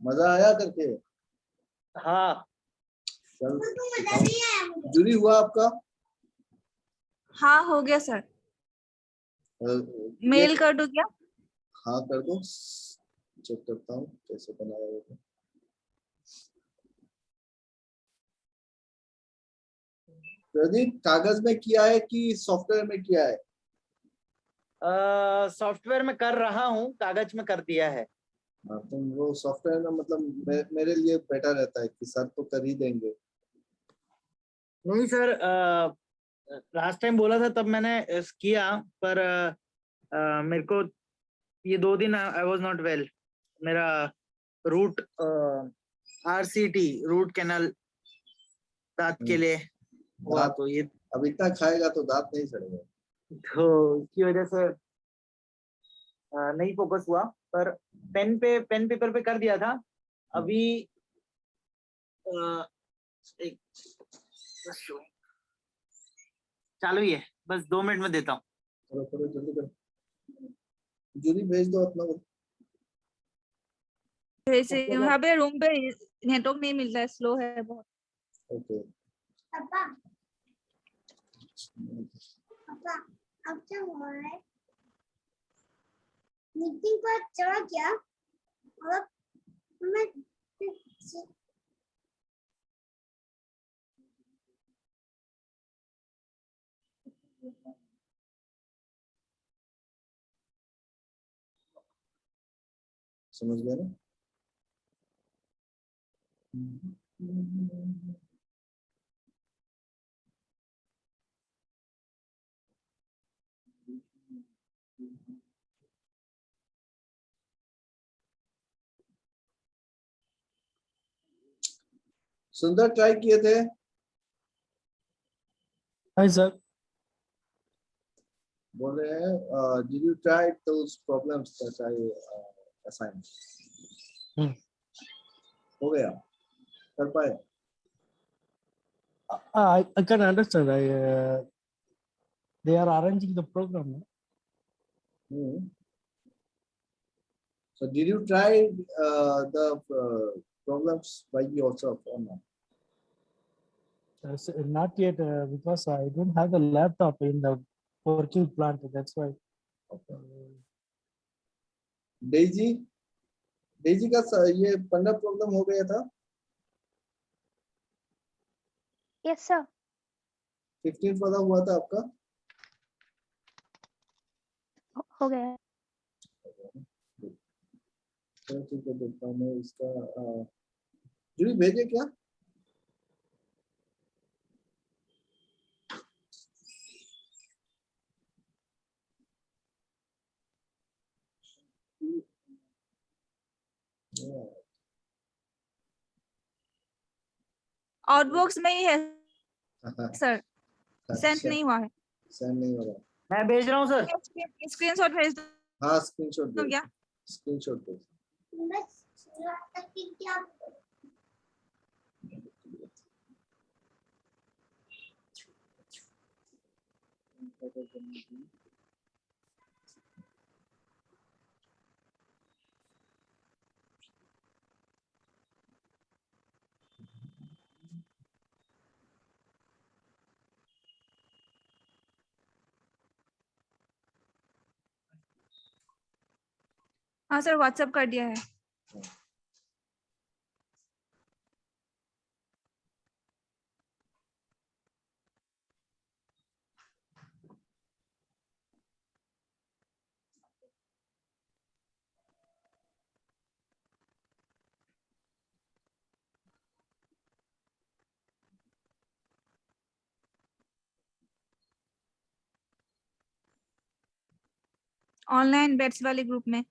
मजा आया करके? हाँ चल जुड़ी हुआ आपका? हाँ हो गया सर। मेल कर दूं क्या? हाँ कर दो, चेक करता हूँ कैसे बनाया होगा। प्रदीप कागज में किया है कि सॉफ्टवेयर में किया है? सॉफ्टवेयर में कर रहा हूँ, कागज में कर दिया है। हाँ तुम वो सॉफ्टवेयर में मतलब मेरे लिए बेटर रहता है कि सर तो कर ही देंगे। नहीं सर, लास्ट टाइम बोला था तब मैंने किया, पर मेरे को ये 2 दिन आई वॉज नॉट वेल। मेरा रूट RCT रूट कैनल दांत के लिए हुआ, तो ये अब इतना खाएगा तो दांत नहीं सड़ेगा। तो इसकी वजह से नहीं फोकस हुआ, पर पेन पेपर पे कर दिया था। अभी एक चालू ही है, बस 2 मिनट में देता हूँ। करो करो जल्दी करो, जल्दी भेज दो अपना को। यहाँ पे रूम पे नेटवर्क नहीं मिल रहा है, स्लो है बहुत। ओके पापा पापा अब क्या हुआ है? मीटिंग पर चला क्या? और मैं समझ गया ना? सुंदर ट्राई किए थे? Hi sir. बोल रहे हैं did you try those problems that I assign? हो गया? कर पाए? I can understand. They are arranging the program. So did you try the problems by yourself or not? Not yet, because I don't have the laptop in the working plant. That's why. Okay. Daisy का ये 15 problem हो गया था? Yes sir. 15 वाला हुआ था आपका? हो गया। ठीक है, देखता हूँ मैं इसका। जुड़ी भेजे क्या? आउटबॉक्स में ही है सर, सेंड नहीं हुआ है। सेंड नहीं हो रहा। मैं भेज रहा हूँ सर। स्क्रीनशॉट भेज दो। हाँ स्क्रीनशॉट तो भेज, क्या स्क्रीनशॉट भेज। हाँ सर, व्हाट्सएप कर दिया है। ऑनलाइन बेट्स वाले ग्रुप में।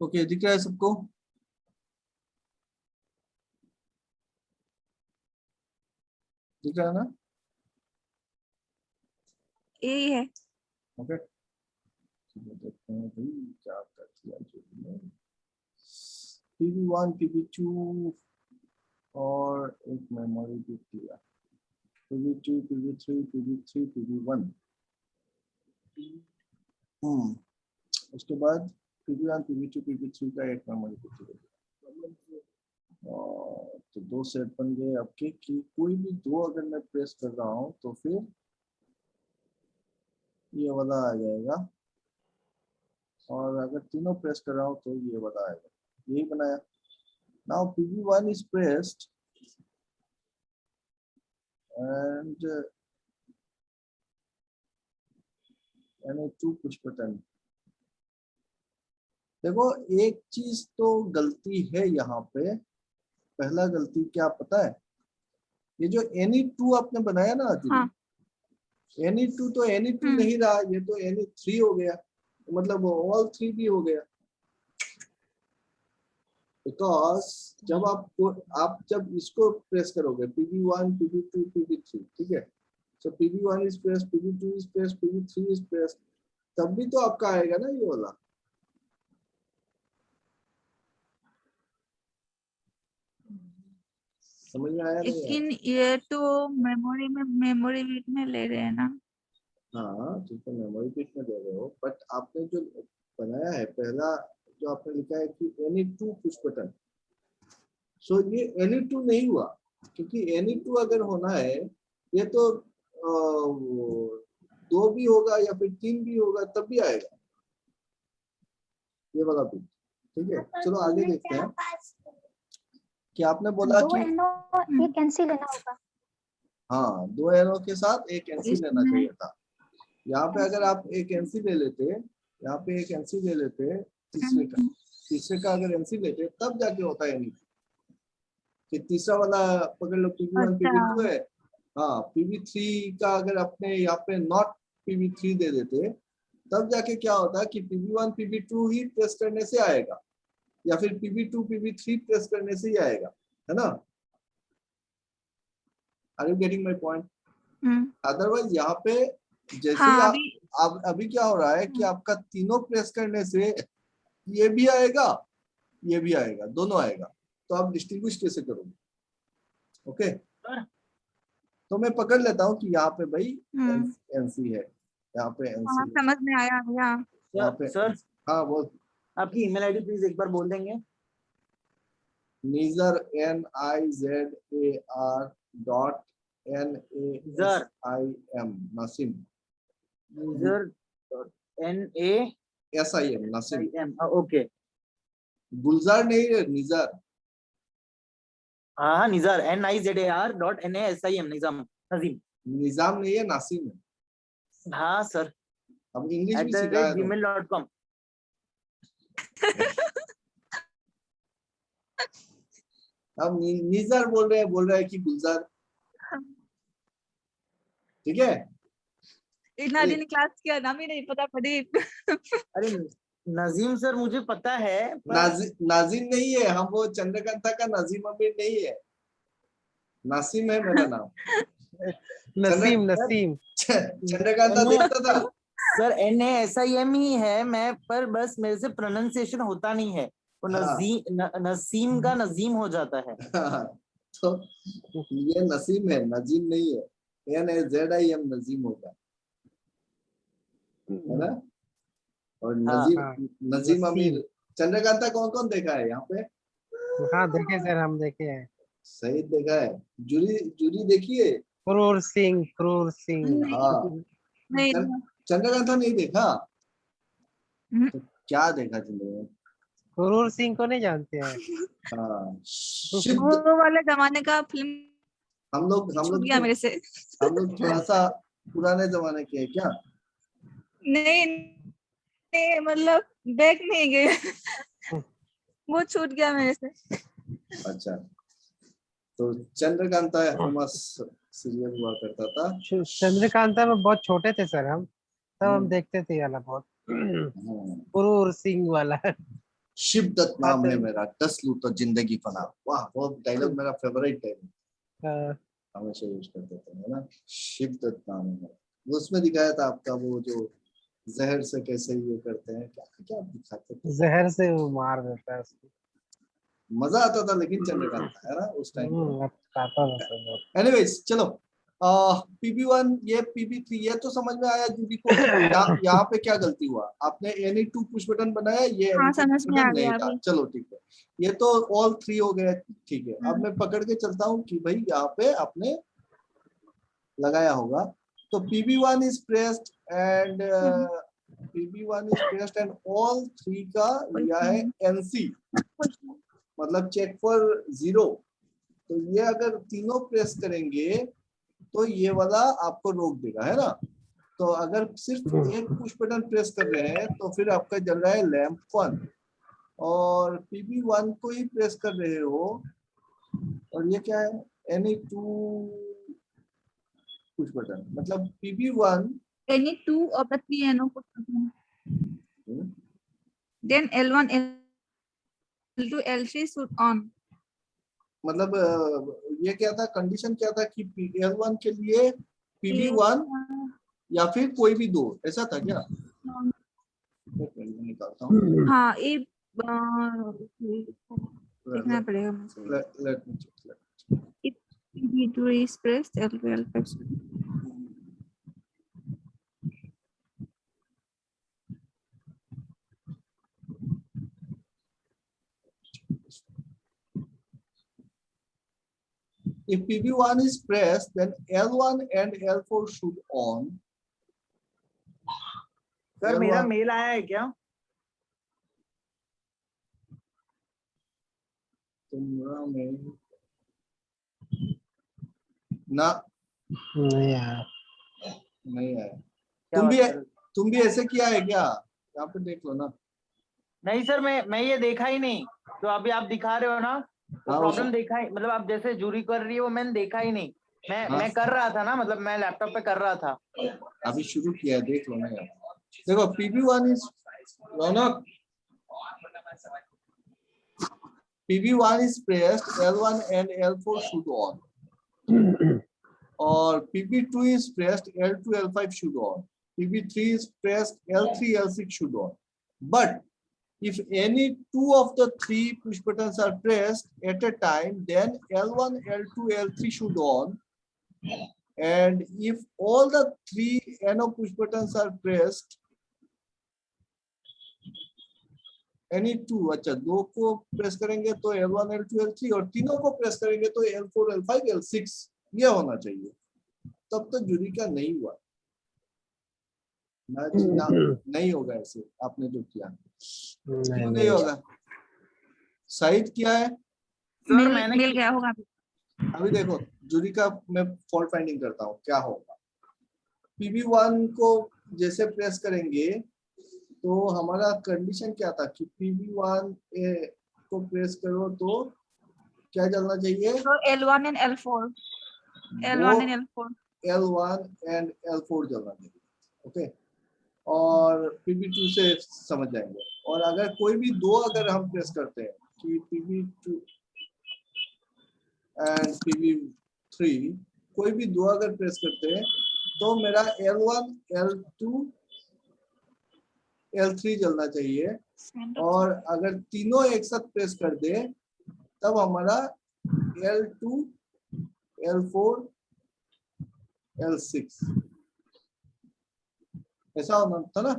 ओके, दिख रहा है सबको? दिख रहा है ना? यही है। ओके, देखते हैं भाई क्या कर दिया जो PV1 PV2 और एक मेमोरी भी दिया, PV2 PV3 PV3 PV1। उसके बाद PV1 PV2 PV3 का एक मेमोरी भी दिया। तो दो सेट बन गए आपके कि कोई भी दो अगर मैं प्रेस कर रहा हूँ तो फिर ये वाला आ जाएगा, और अगर तीनों प्रेस कर रहा हूँ तो ये वाला आएगा। यही बनाया। Now PV1 is pressed and NA2 push button। देखो एक चीज तो गलती है यहाँ पे। पहला गलती क्या पता है? ये जो NE2 आपने बनाया ना हाँ। NE2 तो NE2 नहीं रहा, ये तो NE3 हो गया, मतलब ऑल 3 भी हो गया। बिकॉज जब आप जब इसको प्रेस करोगे PV1 PV2 PV3, ठीक है, सो PV1 is press, PV2 is press, PV3 is press, तब भी तो आपका आएगा ना ये वाला। समझ में आया नहीं? लेकिन ये तो मेमोरी बिट में ले रहे हैं ना। हाँ ठीक है, मेमोरी बिट में दे रहे हो, बट आपने जो बनाया है पहला जो आपने लिखा है कि NE2 पुश बटन, सो ये NE2 नहीं हुआ, क्योंकि NE2 अगर होना है ये तो दो भी होगा या फिर तीन भी होगा तब भी आएगा ये वाला बिट। ठीक है, चलो आगे देखते हैं। कि आपने बोला दो कि एनो एक कैंसिल लेना होगा। हाँ, दो एरो के साथ एक एनसी लेना चाहिए था। यहाँ पे अगर आप एक एनसी ले लेते, यहाँ पे एक एनसी ले लेते तीसरे का अगर एनसी लेते तब जाके होता है NE2। कि तीसरा वाला पकड़ लो, PV1 PV2 है, हाँ PV3 का अगर अपने यहाँ पे नॉट PV3 दे देते तब जाके क्या होता कि PV1 PV2 ही प्रेस करने से आएगा, या फिर PV2 PV3 प्रेस करने से ही आएगा, है ना? Are you getting my point? Otherwise यहाँ पे जैसे हाँ, ही आप अभी क्या हो रहा है कि आपका तीनों प्रेस करने से ये भी आएगा ये भी आएगा, दोनों आएगा, तो आप डिस्टिंग्विश कैसे करोगे? ओके, तो मैं पकड़ लेता हूँ कि यहाँ पे भाई एनसी है, यहाँ पे एनसी हाँ, समझ में आया भैया। यहाँ पे। सर हाँ बोल। आपकी ईमेल आईडी प्लीज एक बार बोल देंगे। Nizar NIZAR.NASIM Nasim। User SIM Nasim। NASIM okay. Gulzar नहीं है, निजार। हाँ निजार NIZAR.NASIM निजाम नजीम। निजाम नहीं है, नासिम है। हाँ सर, अब इंग्लिश भी सिखाया तो। @gmail.com। अब निजार बोल रहे हैं कि गुलजार। ठीक है, इतना दिन क्लास किया, नाम ही नहीं पता प्रदीप। अरे नजीम सर मुझे पता है नाजिम नहीं है, हम वो चंद्रकांता का नजीम अमीर नहीं है, नासिम है मेरा नाम। नसीम चंद्रकांता देखता था सर NASIM ही है, मैं पर बस मेरे से प्रोनाउंसिएशन होता नहीं है, वो नसीम का नजीम हो जाता है। तो ये नसीम है, नजीम नहीं है, NAZIM नजीम होगा, है ना? और नजीम अमीर। चंद्रकांता कौन कौन देखा है यहाँ पे? हाँ देखे सर, हम देखे हैं। सही देखा है। जूरी देखिए। क्रूर सिंह। हाँ, नहीं। चंद्रकांता नहीं देखा तो क्या देखा चंद्रकांता? क्रूर सिंह को नहीं जानते हैं? हाँ, वो वाले जमाने का फिल्म हम लोग छूट गया मेरे से। हम लोग थोड़ा सा पुराने जमाने के हैं क्या? नहीं नहीं, मतलब बैक नहीं गई, वो छूट गया मेरे से। अच्छा, तो चंद्रकांता फेमस सीरियल हुआ करता था। चंद्रकांता में बहुत छोटे थे सर हम, तब हम देखते थे ये वाला बहुत। क्रूर सिंह वाला। शिवदत्त नाम है हाँ, मेरा, 10 लूं तो जिंदगी फना। वाह, वो डायलॉग मेरा फेवरेट डायलॉग, हाँ, हमेशा यूज करते थे, है ना। शिवदत्त नाम है मेरा। वो उसमें दिखाया था आपका वो जो जहर से कैसे ये करते हैं, क्या क्या दिखाते थे। जहर से वो मार देता है उसको। मजा आता था लेकिन चंद्रकांता, है ना, उस टाइम पे। आता था सर बहुत। एनीवेज चलो, PB1 ये PB3 ये तो समझ में आया जूली को। यहाँ पे क्या गलती हुआ, आपने एनी 2 पुश बटन बनाया, ये हाँ, any 2 समझ push में आ button नहीं गया था। अभी। चलो ठीक है, ये तो ऑल 3 हो गए, ठीक है। अब मैं पकड़ के चलता हूँ कि भाई यहाँ पे आपने लगाया होगा। तो PB1 is pressed and PB1 is pressed and all 3 का लिया है NC, मतलब चेक फॉर 0। तो ये अगर तीनों प्रेस करेंगे तो ये वाला आपको रोक देगा, है ना। तो अगर सिर्फ एक पुश बटन प्रेस कर रहे हैं तो फिर आपका जल रहा है लैंप 1, और PB1 को ही प्रेस कर रहे हो, और ये क्या है, एनी 2 पुश बटन, मतलब PB1 Any two of the three NO push button. Then L1, L2, L3 should on. मतलब ये क्या था, कंडीशन क्या था कि L1 के लिए PB1 या फिर कोई भी 2, ऐसा था क्या। निकालता हूँ। हाँ, ये देखना पड़ेगा मुझे। Let me check. If PB2 is pressed, L2, L5 should. If PB1 is pressed, then L1 and L4 should on. Sir मेरा L1 मेल आया है क्या? तुम्हारा मेल ना, नहीं यार, नहीं आया। क्या बात कर रहे हो? तुम भी ऐसे किया है क्या, यहाँ पे देख लो ना। नहीं सर, मैं ये देखा ही नहीं जो अभी आप दिखा रहे हो ना, तो हाँ, प्रॉब्लम देखा ही, मतलब आप जैसे जूरी कर रही है वो मैंने देखा ही नहीं। मैं कर रहा था ना, मतलब मैं लैपटॉप पे कर रहा था। अभी शुरू किया है, देख लो ना यार। देखो PB1 is Raunak, PB1 is pressed, L1 and L4 should on, और PB2 is pressed, L2 L5 should on, PB3 is pressed, L3 L6 should on. But if any 2 of the 3 push buttons are pressed at a time, then L1 L2 L3 should on, and if all the 3 NO push buttons are pressed, any 2, अच्छा 2 को press करेंगे तो L1 L2 L3, और तीनों को press करेंगे तो L4 L5 L6, ये होना चाहिए। तब तो जूरी का नहीं हुआ ना, नहीं होगा ऐसे आपने जो किया, क्यों नहीं होगा। साइड क्या है, मिल गया होगा अभी। अभी देखो जूरी का मैं फॉल्ट फाइंडिंग करता हूँ क्या होगा। PB1 को जैसे प्रेस करेंगे तो हमारा कंडीशन क्या था कि PB1 को प्रेस करो तो क्या चलना चाहिए, तो L1 and L4, L1 and L4, L1 and L4 चलना चाहिए, ओके। और PB2 से समझ जाएंगे। और अगर कोई भी 2 अगर हम प्रेस करते हैं कि PB2 एंड PB3, कोई भी 2 अगर प्रेस करते हैं तो मेरा L1 L2 L3 चलना चाहिए, और अगर तीनों एक साथ प्रेस कर दे तब हमारा L2 L4 L6 ऐसा होना था ना।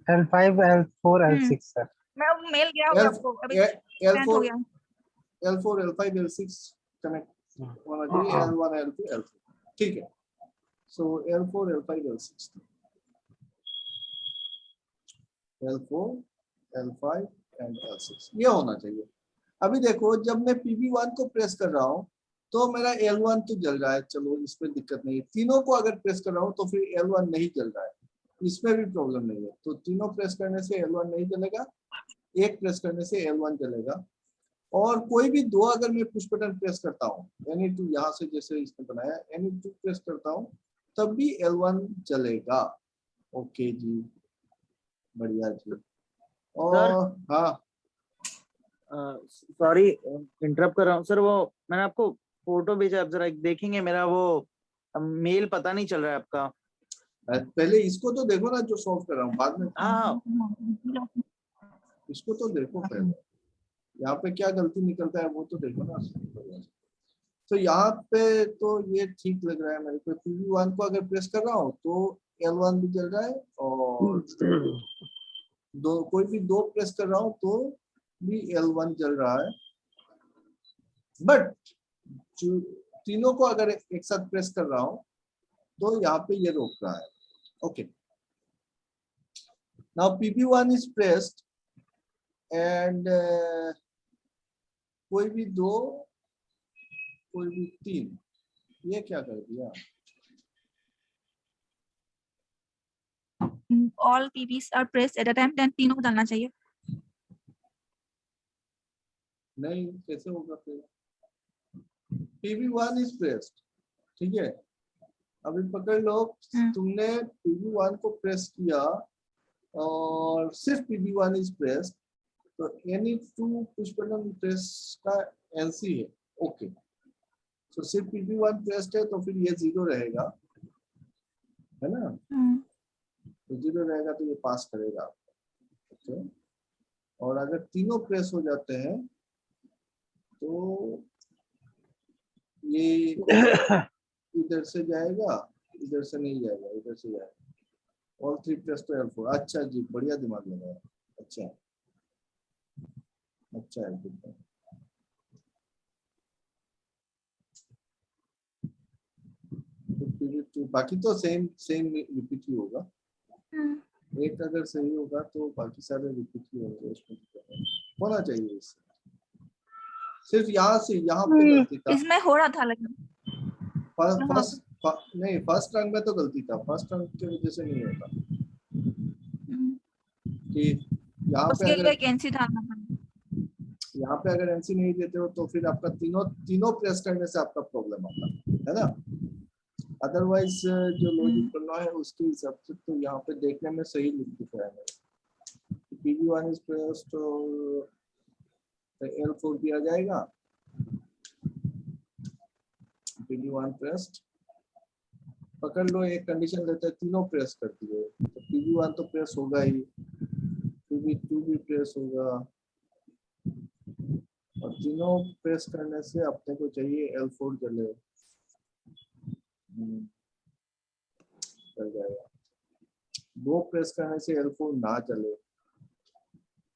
L5 L4 L6 sir. मैं मेल गया होगा आपको अभी, सेंड हो गया। L4 L5 L6 कनेक्ट होना चाहिए, L1 L2 L3, ठीक है। सो L4 L5 L6, L4 L5 and L6 ये होना चाहिए। अभी देखो जब मैं PB1 को प्रेस कर रहा हूँ तो मेरा L1 तो जल रहा है, चलो इस पे दिक्कत नहीं है। तीनों को अगर प्रेस कर रहा हूँ तो फिर L1 नहीं जल रहा है, इसमें भी प्रॉब्लम नहीं है। तो तीनों प्रेस करने से L1 नहीं जलेगा, एक प्रेस करने से L1 जलेगा। और कोई भी दो अगर मैं पुश बटन प्रेस करता हूँ, यानी टू यहाँ से जैसे इसने बनाया यानी टू प्रेस करता हूँ, तब भी L1 जलेगा। ओके जी, बढ़िया जी। और हाँ सॉरी इंटरप्ट कर रहा हूँ सर, वो मैंने आपको फोटो भेजा, आप जरा देखेंगे? मेरा वो मेल पता नहीं चल रहा है आपका। पहले इसको तो देखो ना जो सॉल्व कर रहा हूँ, बाद में हाँ इसको तो देखो पहले, यहाँ पे क्या गलती निकलता है वो तो देखो ना। तो यहाँ पे तो ये ठीक लग रहा है मेरे को। PV1 को अगर प्रेस कर रहा हूँ तो L1 भी जल रहा है, और दो कोई भी दो प्रेस कर रहा हूँ तो भी L1 जल रहा है। बट जो तीनों को अगर एक साथ प्रेस कर रहा हूँ तो यहाँ पे ये रोक रहा है। Okay, now PV1 is pressed and कोई भी दो, कोई भी तीन, ये क्या कर दिया? All pieces are pressed at a time, then तीनों को डालना चाहिए। नहीं, कैसे होगा फिर? PV1 इज प्रेस्ड, ठीक है। अभी पकड़ लो, तुमने PV1 को प्रेस किया और सिर्फ PV1 इज प्रेस्ड, तो any two push button press का एनसी है। ओके, तो सिर्फ PV1 प्रेस्ड है तो फिर ये 0 रहेगा, है ना? तो 0 रहेगा तो ये पास करेगा। ओके, और अगर तीनों प्रेस हो जाते हैं तो ये इधर से जाएगा, इधर से नहीं जाएगा, इधर से जाएगा। ऑल थ्री प्रेस तो L4। अच्छा जी, बढ़िया दिमाग लगाया। अच्छा अच्छा है, good है। तो बाकी तो सेम रिपीट ही होगा। एक अगर सही होगा तो बाकी सारे रिपीट ही होंगे, उसमें होना चाहिए। इससे सिर्फ यहाँ से यहाँ पे गलती था। इसमें हो रहा था लेकिन फर्स्ट रंग में तो गलती था, फर्स्ट रंग की वजह से नहीं होता कि यहाँ पे उसके अगर लिए कैंसी था। यहाँ पे अगर एनसी नहीं देते हो तो फिर आपका तीनों प्रेस करने से आपका प्रॉब्लम आता है ना। अदरवाइज जो लॉजिक करना है उसके हिसाब से तो यहाँ पे देखने में सही दिख रहा है। PV1 इज प्रेस्ड तो L4 भी आ जाएगा। PV1 प्रेस्ड, पकड़ लो, एक कंडीशन लेते हैं तीनों प्रेस कर दिए तो PV1 तो प्रेस होगा ही, PV2 भी प्रेस होगा, और तीनों प्रेस करने से अपने को चाहिए L4 जले, चल जाएगा। दो प्रेस करने से L4 ना चले,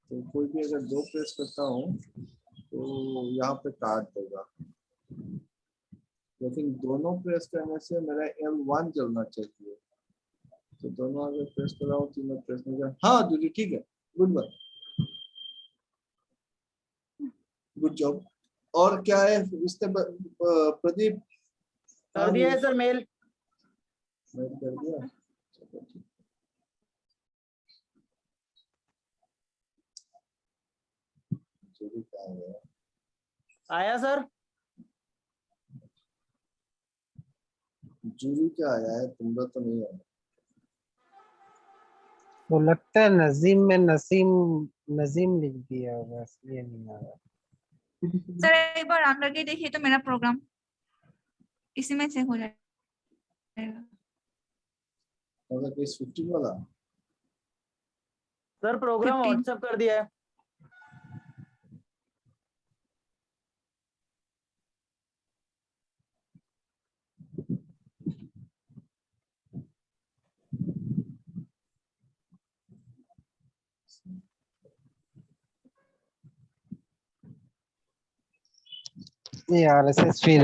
तो कोई भी अगर दो प्रेस करता हूँ तो यहाँ पे काट देगा, लेकिन दोनों प्रेस करने से मेरा L1 चलना चाहिए। तो दोनों अगर प्रेस कर रहा हूँ, तीनों प्रेस नहीं कर। हाँ दीदी ठीक है, गुड बात, गुड जॉब। और क्या है इसने प्रदीप? कर दिया है सर मेल। मैं कर दिया। चलो ठीक। जूरी क्या है? आया सर? जूरी क्या आया है, तुमरा तो नहीं आया। तो लगता है नजीम में नजीम लिख दिया होगा, इसलिए नहीं आ रहा। सर एक बार रन करके देखिए तो मेरा प्रोग्राम इसी में से हो जाएगा। मतलब केस 15 वाला। सर प्रोग्राम 15 व्हाट्सएप कर दिया है। ये RSS फिर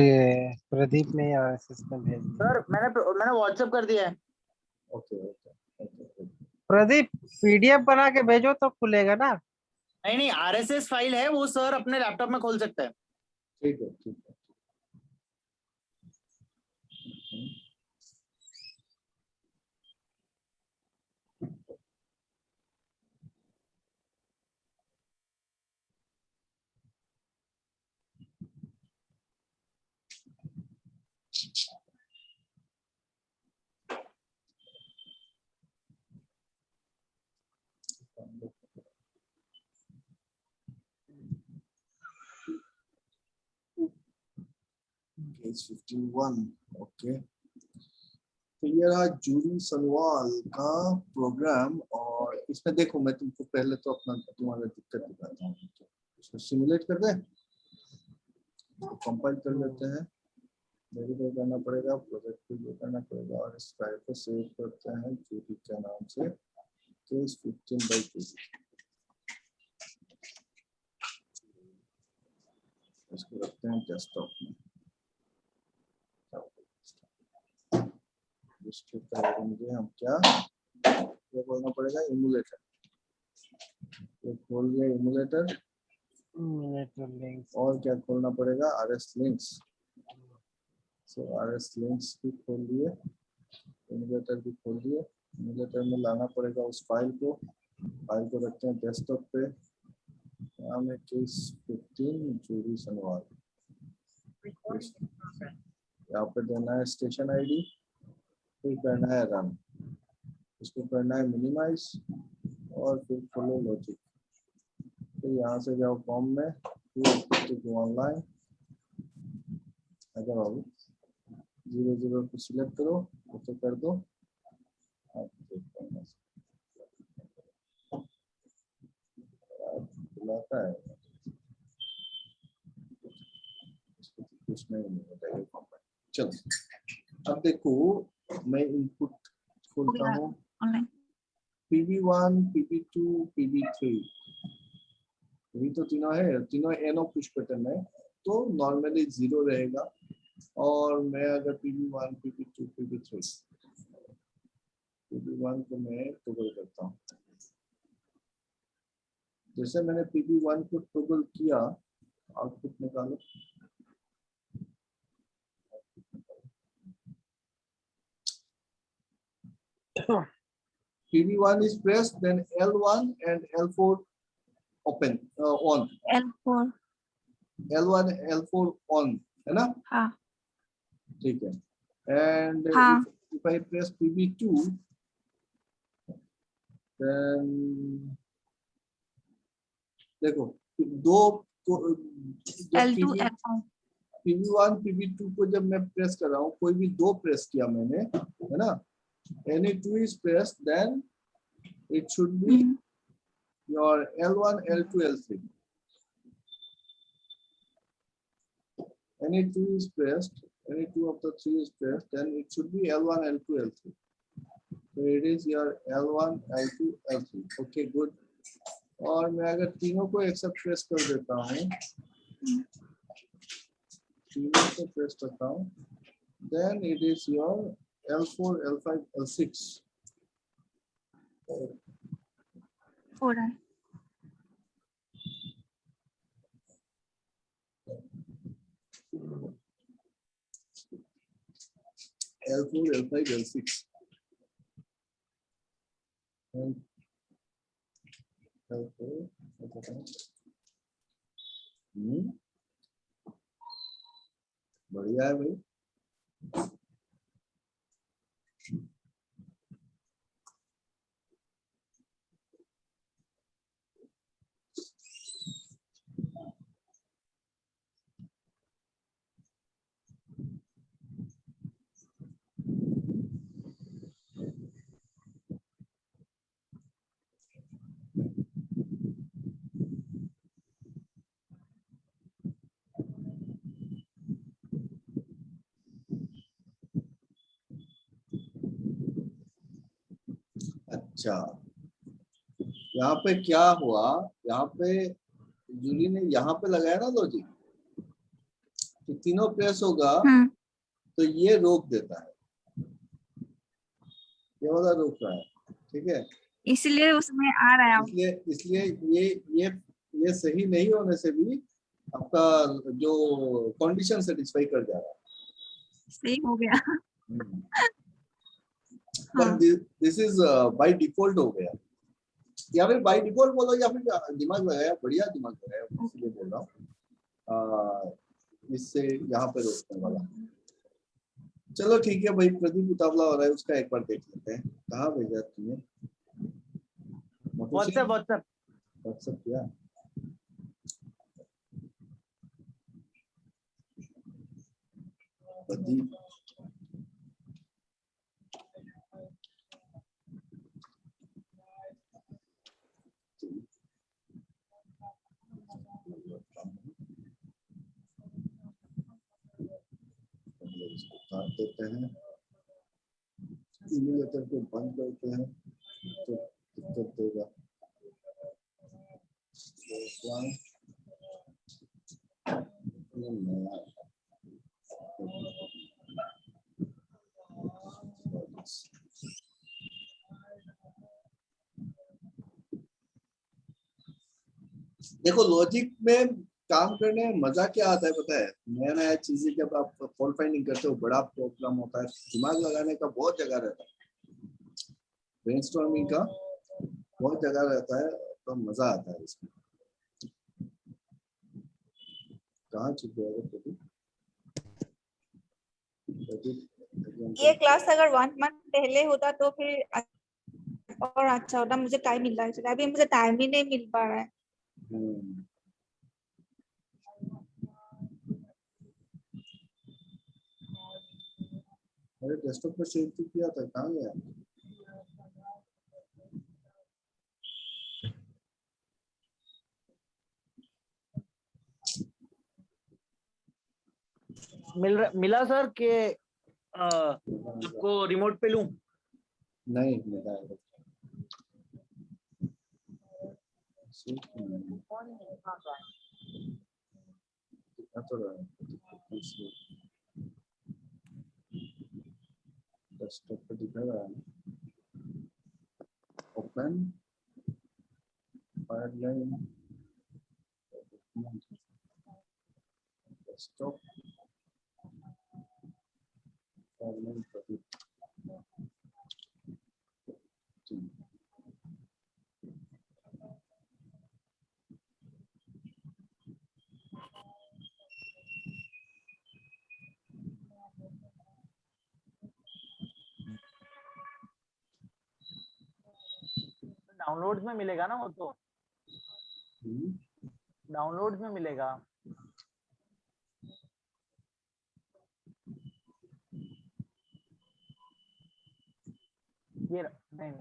प्रदीप ने RSS में भेज दिया। सर मैंने व्हाट्सएप कर दिया है। Okay okay. प्रदीप PDF बना के भेजो तो खुलेगा ना। नहीं नहीं, RSS फाइल है, वो सर अपने लैपटॉप में खोल सकता है। ठीक है ठीक है। Page 51 okay. तो ये रहा जूरी सनवाल का प्रोग्राम, और इसमें देखो मैं तुमको पहले तो अपना तुम्हारा दिक्कत दिखाता हूँ। इसको सिमुलेट कर दे, कंपाइल कर लेते हैं, वेरीफाई करना पड़ेगा, प्रोजेक्ट को ये करना पड़ेगा, और इस फाइल को सेव करते हैं जूरी के नाम से, केस 15/2। इसको रखते हैं डेस्कटॉप में। इसके मुझे हम क्या बोलना पड़ेगा, इमुलेटर। ये खोल लिया इमुलेटर, और क्या खोलना पड़ेगा, RS लिंक्स। सो RS लिंक्स भी खोल लिए, इमुलेटर भी खोल लिए। इमुलेटर में लाना पड़ेगा उस फाइल को रखते हैं डेस्कटॉप पे। नाम है केस 15 जूरी सनवाल। यहाँ पे देना है स्टेशन आईडी, फिर करना है रन, इसको करना है मिनिमाइज, और फिर खोलो लॉजिक। तो यहाँ से जाओ फॉर्म में, ऑनलाइन, अगर आओ 00 को सिलेक्ट करो, उसे कर दो। बुलाता है कुछ नहीं होता है फॉर्म में। चलो अब देखो, मैं इनपुट खोलता हूँ, ऑनलाइन PV1 PV2 PV3, ये तो तीनों है, तीनों एनो पुश बटन है, तो नॉर्मली 0 रहेगा। और मैं अगर PV1 PV2 PV3 PV1 को मैं टॉगल करता हूँ, जैसे मैंने PV1 को टॉगल किया, आउटपुट निकालो। PV1 is pressed, then L1 and L4 open on, L4 L1 L4 on, है ना? हाँ ठीक है। And हाँ if I press PV2, then देखो दो L2 L1 PV1 PV2 को जब मैं प्रेस कर रहा हूँ, कोई भी दो प्रेस किया मैंने, है ना? Any two is pressed, then it should be your L1 L2 L3. Any two is pressed, any two of the three is pressed, then it should be L1 L2 L3. So it is your L1 L2 L3. Okay, good. और मैं अगर तीनों को एक साथ press कर देता हूँ, तीनों को प्रेस करता हूँ, then it is your L4 L5 L6. हो रहा है L4 L5 L6. And L4 बढ़िया है भाई। अच्छा, यहाँ पे क्या हुआ, यहाँ पे जूली ने यहाँ पे लगाया ना लॉजिक, तो तीनों प्रेस होगा तो ये रोक देता है, ये वाला रोक रहा है, ठीक है, इसलिए उसमें आ रहा है। इसलिए ये सही नहीं होने से भी आपका जो कंडीशन सेटिस्फाई कर जा रहा है, सही हो गया। पर दिस इज बाय डिफॉल्ट हो गया, या फिर बाय डिफॉल्ट बोलो या फिर दिमाग लगाया, बढ़िया दिमाग लगाया, इसलिए बोल रहा हूँ इससे यहाँ पे रोकने वाला। चलो ठीक है भाई, प्रदीप उतावला हो रहा है, उसका एक बार देख लेते हैं। कहाँ भेजा तुमने? व्हाट्सएप किया? प्रदीप इसको काट देते हैं, इम्यूलेटर को बंद करते हैं तो दिक्कत देगा। देखो लॉजिक में काम करने में मजा क्या आता है पता है, नया नया चीजें जब आप फॉल्ट फाइंडिंग करते हो, बड़ा प्रॉब्लम होता है, दिमाग लगाने का बहुत जगह रहता है, ब्रेनस्टॉर्मिंग का बहुत जगह रहता है, तो मजा आता है इसमें। कहाँ चुप गया ये क्लास अगर 1 मंथ पहले होता तो फिर और अच्छा होता, मुझे टाइम मिल रहा है, अभी मुझे टाइम ही नहीं मिल पा रहा है। अरे डेस्कटॉप पे सेव तो किया था, कहाँ गया? मिला सर के आपको रिमोट पे लूं? नहीं मिला है। डेस्कटॉप पे दिखा रहा है, ओपन फाइल डेस्कटॉप डाउनलोड्स में मिलेगा ना वो तो? डाउनलोड्स में मिलेगा। ये नहीं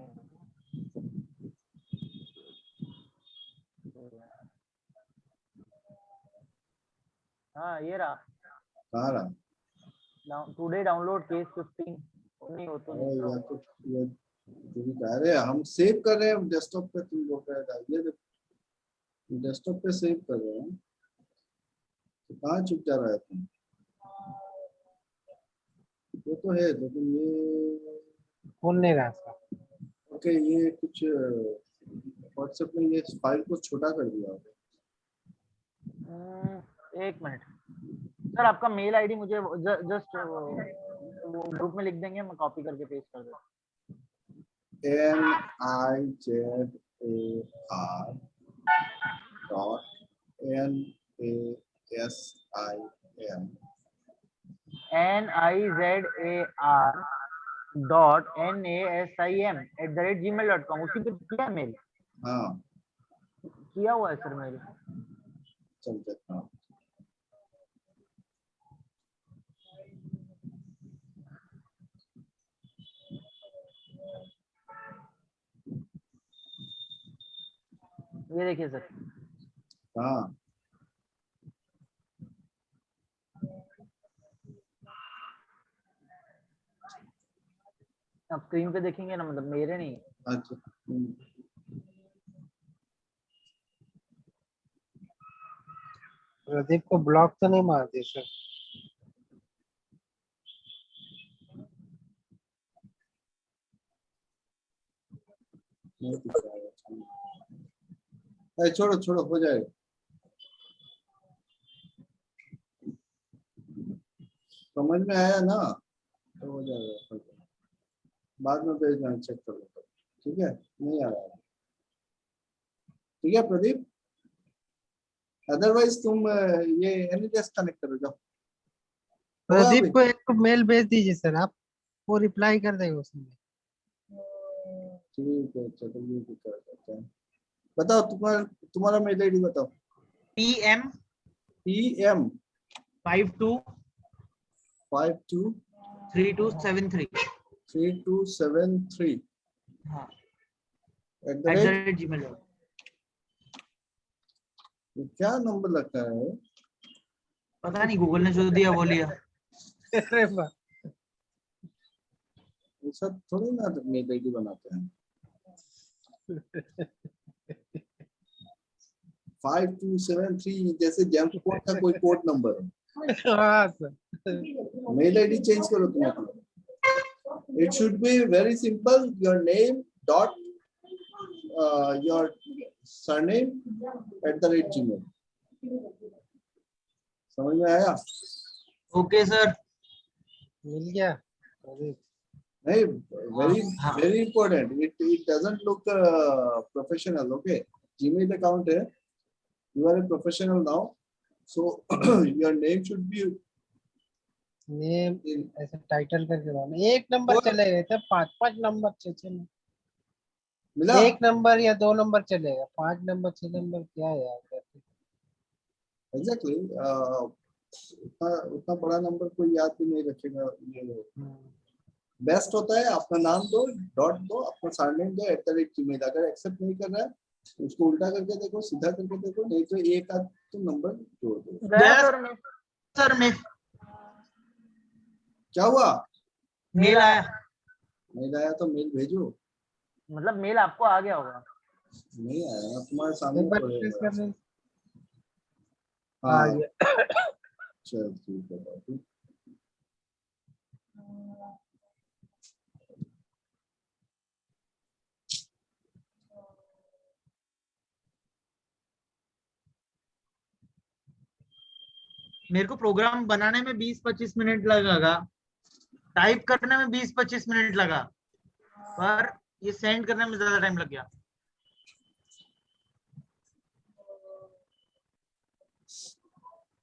हाँ ये रहा। कहाँ रहा? टुडे डाउनलोड केस 15 नहीं हो तो या तो ये तुम कह रहे हैं हम सेव कर रहे हैं डेस्कटॉप पे, तुम लोग कह रहे हैं डेस्कटॉप पे सेव कर रहे हैं, तो कहाँ चुप जा रहा है तुम? ये तो है लेकिन ये खोल नहीं रहा सर। ओके, ये कुछ व्हाट्सएप में ये फाइल को छोटा कर दिया होगा। एक मिनट सर, आपका मेल आईडी मुझे जस्ट ग्रुप में लिख देंगे, मैं कॉपी करके पेस्ट कर देता हूँ। NIZAR.NASIM@gmail.com उसी पे किया मेल? हाँ किया हुआ है सर मेल। चल जाता हूँ। ये देखिए सर। हाँ आप स्क्रीन पे देखेंगे ना, मतलब मेरे नहीं। अच्छा प्रदीप को ब्लॉक तो नहीं मार दिया सर? नहीं दिख रहा है। अरे छोड़ो छोड़ो, हो जाएगा। समझ में आया ना, तो हो जाएगा, बाद में भेजना, चेक कर लो। ठीक है, नहीं आ रहा है। ठीक है प्रदीप, अदरवाइज तुम ये एनीडेस्क कनेक्ट करो जाओ। प्रदीप को एक मेल भेज दीजिए सर आप, वो रिप्लाई कर देगा उसमें। ठीक है चलो ये भी कर देते हैं। बताओ तुम्हारा मेल आईडी बताओ। PM 52 3273 3273 हाँ @gmail. @gmail. ये क्या नंबर लगता है? पता नहीं, गूगल ने जो दिया वो लिया. अरे वाह, ऐसा थोड़ी ना मेल आईडी बनाते हैं. 5273 जैसे जेम्स कोड का कोई कोड नंबर है. हाँ सर, मेल आईडी चेंज करो तुम अपना. It should be very simple. Your name dot your surname @gmail. समझ में आया? Okay sir. मिल गया. अरे नहीं, very हाँ. very important. It doesn't look professional. Okay, Gmail account है. You are a professional now, so your name should be name ऐसे title करके डालना. एक नंबर चलेगा तो 5 नंबर 6 मिला. एक नंबर या 2 नंबर चलेगा. 5 नंबर 6 नंबर क्या है यार. Exactly. उतना बड़ा नंबर कोई याद भी नहीं रखेगा. ये बेस्ट होता है अपना नाम दो, डॉट दो, अपना सरनेम दो @gmail. अगर एक्सेप्ट नहीं कर रहा है उसको उल्टा करके देखो, सीधा करके देखो, नहीं तो एक आध तो नंबर जोड़ दो. सर मैं क्या हुआ? मेल आया. नहीं आया तो मेल भेजो. मतलब मेल आपको आ गया होगा. नहीं आया, तुम्हारे सामने एक बार तो रिफ्रेश है. करने. आ हाँ गया. चल ठीक है बाबू. मेरे को प्रोग्राम बनाने में 20-25 मिनट लगेगा, टाइप करने में 20-25 मिनट लगा, पर ये सेंड करने में ज्यादा टाइम लग गया.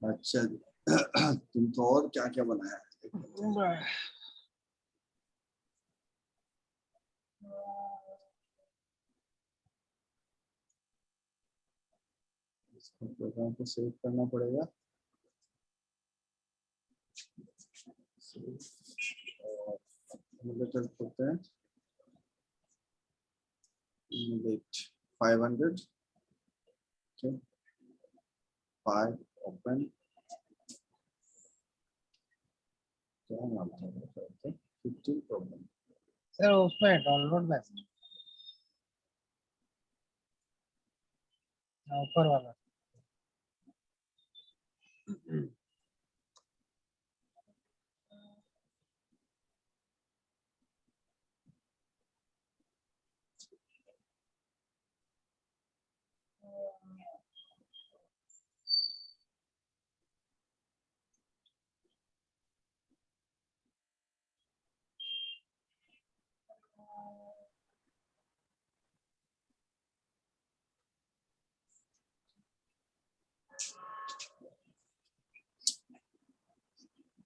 अच्छा तुम तो और क्या क्या बनाया है? इसको प्रोग्राम को सेव करना पड़ेगा. लेटर करते हैं. 500. Okay. 5 open. क्या नाम था? 15 प्रॉब्लम. सर उसमें डाउनलोड मैसेज ऊपर वाला.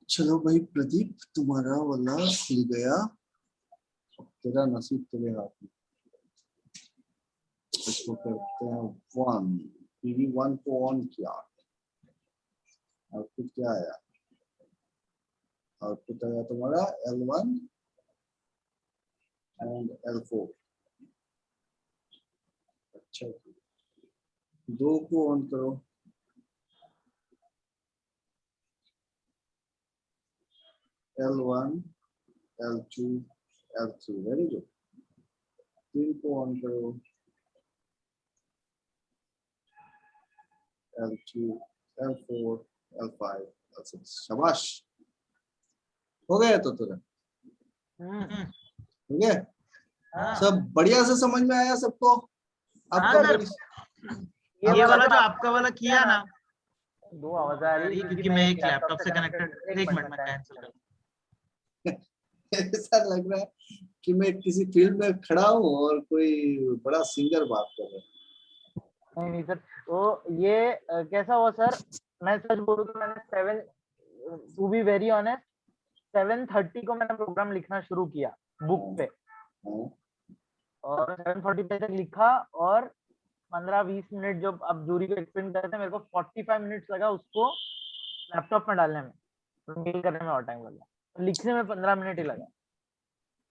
चलो भाई प्रदीप, तुम्हारा वाला खुल गया. तेरा नसीब तेरे हाथ में. इसको करते हैं 1. PV1 को ऑन किया. आउटपुट क्या आया? आउटपुट आया तुम्हारा L1 एंड L4. अच्छा, 2 को ऑन करो. L1, L2, L3. Very good. 3 को ऑन करो. L2, L4, L5, L6. शाबाश, हो गया तो तुरंत. हो गया. सब बढ़िया से समझ में आया सबको? आपका ये वाला जो आपका वाला किया ना, 2 आवाज आ रही है क्योंकि मैं एक लैपटॉप से कनेक्टेड. एक मिनट में कैंसिल कर. ऐसा लग रहा है कि मैं किसी फील्ड में खड़ा हूँ और कोई बड़ा सिंगर बात कर रहा है. नहीं सर, वो ये कैसा हुआ सर, मैं सच बोलूं तो मैंने 7 टू बी वेरी ऑनेस्ट 7:30 को मैंने प्रोग्राम लिखना शुरू किया बुक पे, और 7:40 तक लिखा, और 15-20 मिनट जब अब जूरी को एक्सप्लेन करते हैं, मेरे को 45 मिनट्स लगा उसको लैपटॉप में डालने में. मेल करने में और टाइम लगा, लिखने में 15 मिनट ही लगा।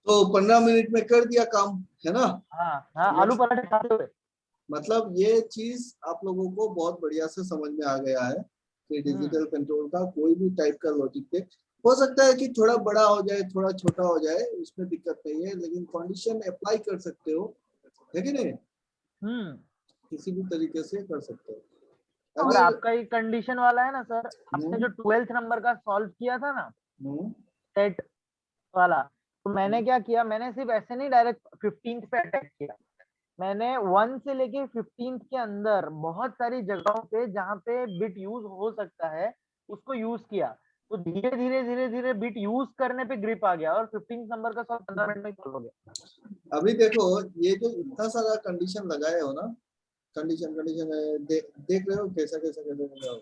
तो 15 मिनट में कर दिया काम, है ना। हाँ हाँ, आलू पराठे खाते हुए। मतलब ये चीज आप लोगों को बहुत बढ़िया से समझ में आ गया है कि डिजिटल कंट्रोल का कोई भी टाइप का लॉजिक टेक हो सकता है कि थोड़ा बड़ा हो जाए, थोड़ा छोटा हो जाए, उसमें दिक्कत नहीं है, लेकिन कंडीशन अप्लाई कर सकते हो, है कि नहीं, किसी भी तरीके से कर सकते हो। और अगर आपका ये कंडीशन वाला है ना सर, आपने जो 12th नंबर का सॉल्व किया था ना सेट वाला, तो मैंने क्या किया, मैंने सिर्फ ऐसे नहीं डायरेक्ट 15th पे अटैक किया, मैंने 1 से लेके 15th के अंदर बहुत सारी जगहों पे जहाँ पे बिट यूज हो सकता है उसको यूज किया, तो धीरे धीरे धीरे बिट यूज करने पे ग्रिप आ गया और 15th नंबर का सॉल्व 15 मिनट में सॉल्व हो गया। अभी देखो ये जो इतना सारा कंडीशन लगाए हो ना, कंडीशन कंडीशन देख रहे हो कैसा कैसा कैसा हो गया,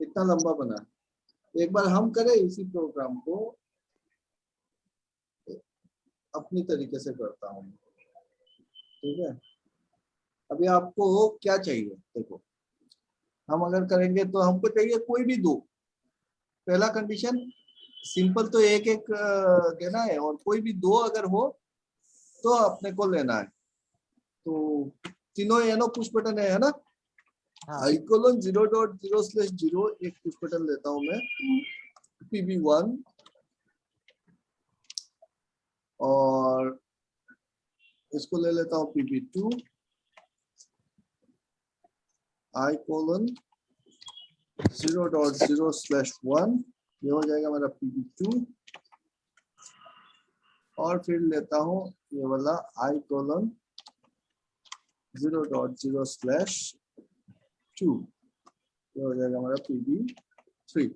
इतना लंबा बना। एक बार हम करें इसी प्रोग्राम को अपनी तरीके से करता हूँ, ठीक है। अभी आपको क्या चाहिए, देखो हम अगर करेंगे तो हमको चाहिए कोई भी दो, पहला कंडीशन सिंपल तो एक एक देना है, और कोई भी दो अगर हो तो अपने को लेना है। तो तीनों एनो पुश बटन है ना, आई कोलन 0.0/0 एक पुश बटन लेता हूं मैं, pb1, और इसको ले लेता हूं pb2, आई कोलन 0.0/1, ये हो जाएगा मेरा pb2, और फिर लेता हूं ये वाला आई कोलन 0.0/2, ये हो जाएगा हमारा pb3।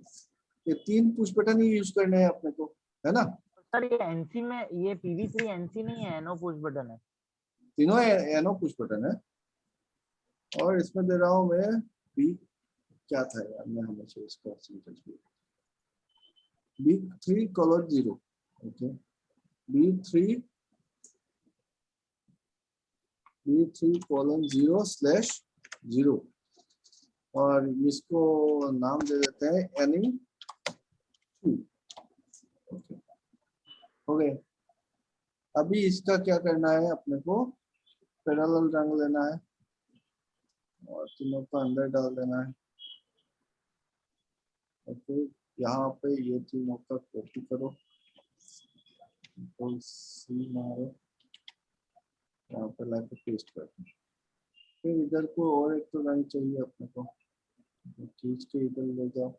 ये तीन पुश बटन ही यूज करने हैं अपने को, है ना। सर ये एनसी में, ये pv3 एनसी नहीं है, एनो पुश बटन है। तीनों एनो पुश बटन है, और इसमें दे रहा हूं मैं बी, क्या था यार, मैं हमेशा इसका सिंटेक्स b3:0, ओके, b3:0/0, और इसको नाम दे देते हैं any2, ओके, हो गए। अभी इसका क्या करना है, अपने को पैरेलल रंग लेना है और तीनों को अंदर डाल देना है, और फिर यहाँ पे ये तीनों का कॉपी करो, सी मारो, यहाँ पे लाके पेस्ट कर दो। फिर इधर को और एक तो रंग चाहिए अपने को, खींच के इधर ले जाओ,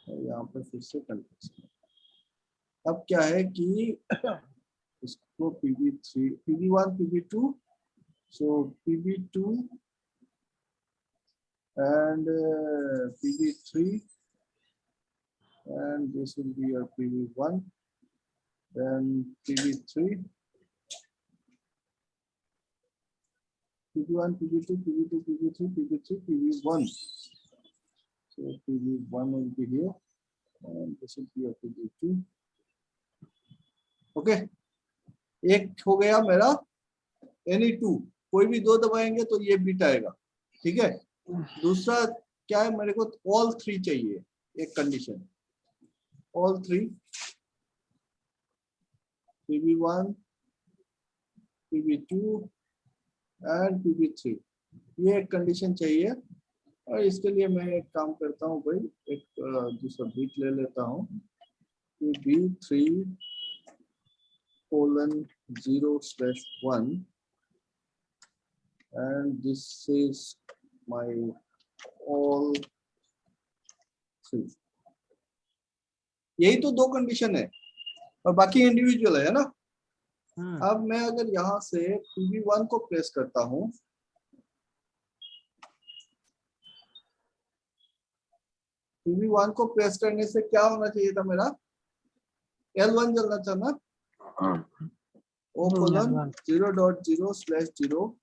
और यहाँ पे फिर से कंटेक्स्ट। अब क्या है कि इसको pb3, pb1, pb2, so pb2 and pb3, and this will be your pb1, then pb3, pb1, pb2, pb2, pb3, pb3, pb1. So pb1 will be here, and this will be your pb2. Okay, एक हो गया मेरा any2, कोई भी दो दबाएंगे तो ये बिट आएगा, ठीक है। दूसरा क्या है, मेरे को all थ्री चाहिए, एक condition all three, pb1, pb2 and pb3, ये एक कंडीशन चाहिए। और इसके लिए मैं एक काम करता हूँ भाई, एक दूसरा बिट ले लेता हूँ, b3:0/1, and this is my all three। यही तो दो कंडीशन है और बाकी इंडिविजुअल है ना। अब मैं अगर यहाँ से pb1 को प्रेस करता हूँ, pb1 को प्रेस करने से क्या होना चाहिए था, मेरा L1 चलना था ना, O:0.0/0,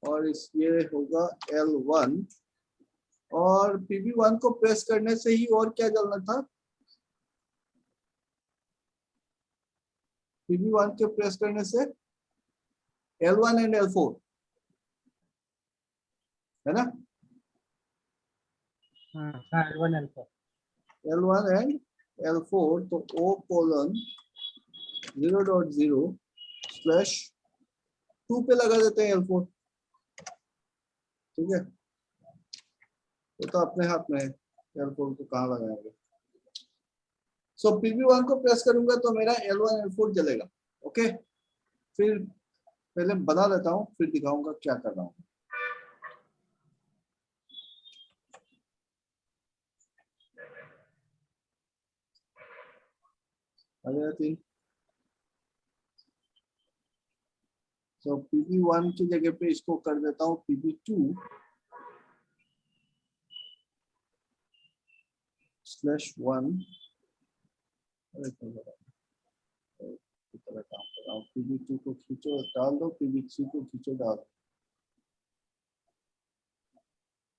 और इस ये होगा L1, और pb1 को प्रेस करने से ही और क्या चलना था, pb1 के प्रेस करने से L1 एंड L4, है ना। L1 L4, L1 and L4, तो O कोलन 0.0 स्लैश 2 पे लगा देते हैं L4, ठीक है। ये तो अपने हाथ में है L4 को कहाँ लगाएंगे। सो PB1 को प्रेस करूंगा तो मेरा L1 L4 जलेगा। ओके, फिर पहले बना लेता हूँ, फिर दिखाऊंगा क्या कर रहा हूँ। तो PB1 की जगह पे इसको कर देता हूँ PB2 स्लैश 1। काम कर रहा हूँ, PB2 को खींचो डाल दो, PB3 को खींचो डाल दो।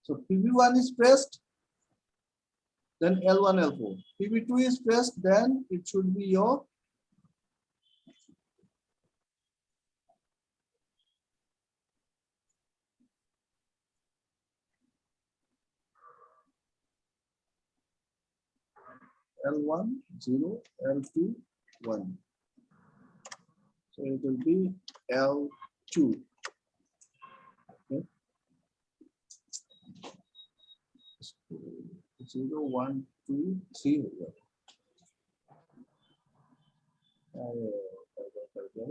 So PB1 is pressed, then L1 L4. PB2 is pressed, then it should be your L1 0, L2 1. So it will be L2. Okay. 0 1 2 3 हो गया। कर गया।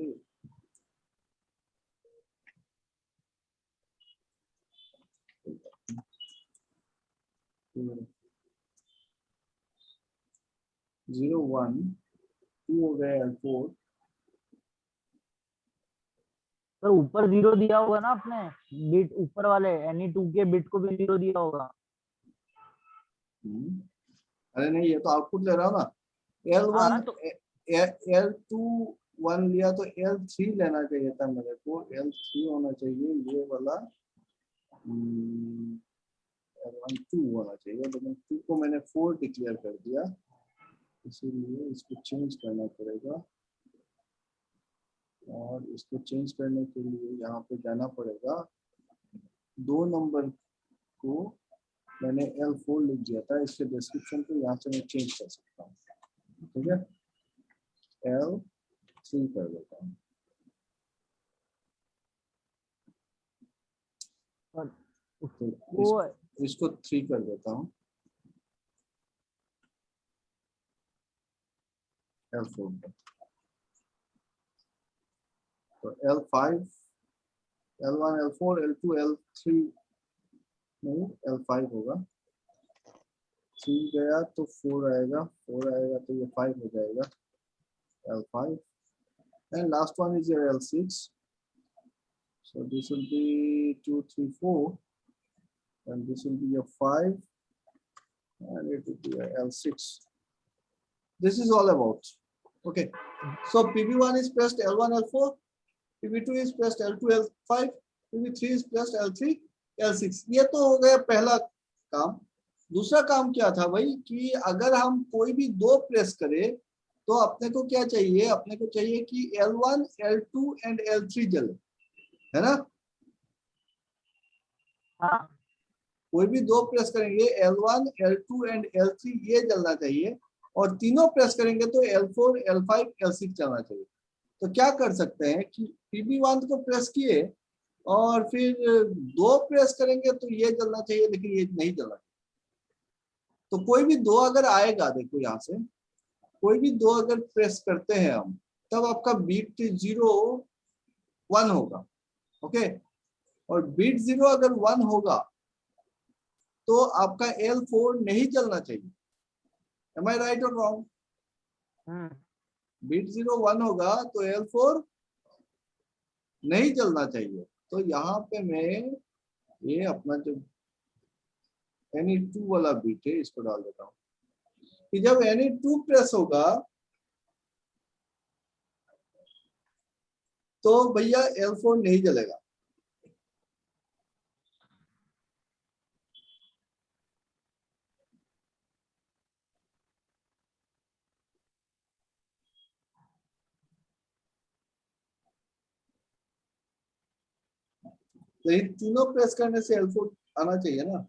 0 1 2 हो गया L4। सर ऊपर 0 दिया होगा ना आपने, बिट ऊपर वाले Any2 के बिट को भी 0 दिया होगा। अरे नहीं, ये तो आउटपुट ले रहा हूँ ना। L1 तो L2 1 लिया तो L3 लेना चाहिए था मेरे को। L3 होना चाहिए ये वाला, L1 2 होना चाहिए, लेकिन 2 को मैंने 4 डिक्लेयर कर दिया, इसीलिए इसको चेंज करना पड़ेगा। और इसको चेंज करने के लिए यहाँ पे जाना पड़ेगा। 2 नंबर को मैंने L4 लिख दिया था, इसके डिस्क्रिप्शन को यहाँ से मैं चेंज कर सकता हूँ, ठीक है। L3 कर देता हूँ। तो इसको 3 कर देता हूँ, L4 पर। तो L5, L1 L4, L2 L3 नहीं L5 होगा। 3 गया तो 4 आएगा, 4 आएगा तो ये 5 हो जाएगा, L5। and last one is your L6, so this will be 2 3 4, and this will be your 5, and it will be your L6. This is all about. Okay, so PB1 is pressed L1 L4, PB2 is pressed L2 L5, PB3 is pressed L3 L6। ये तो हो गया पहला काम। दूसरा काम क्या था भाई कि अगर हम कोई भी 2 प्रेस करें तो अपने को क्या चाहिए, अपने को चाहिए कि L1 L2 एंड L3 जले, है ना। हाँ, कोई भी 2 प्रेस करेंगे L1 L2 एंड L3 ये जलना चाहिए, और तीनों प्रेस करेंगे तो L4 L5 L6 चलना चाहिए। तो क्या कर सकते हैं कि PB1 को प्रेस किए और फिर 2 प्रेस करेंगे तो ये जलना चाहिए, लेकिन ये नहीं जलना चाहिए। तो कोई भी 2 अगर आएगा, देखो यहाँ से कोई भी 2 अगर प्रेस करते हैं हम, तब आपका बीट 0 1 होगा। ओके, और बीट 0 अगर 1 होगा तो आपका L4 नहीं चलना चाहिए। Am I right or wrong? Bit 0 1 होगा तो L4 नहीं चलना चाहिए। तो यहाँ पे मैं ये अपना जो Any2 वाला बीट है इसको डाल देता हूँ कि जब Any2 प्रेस होगा तो भैया L4 नहीं जलेगा। तो ये तीनों प्रेस करने से L4 आना चाहिए ना।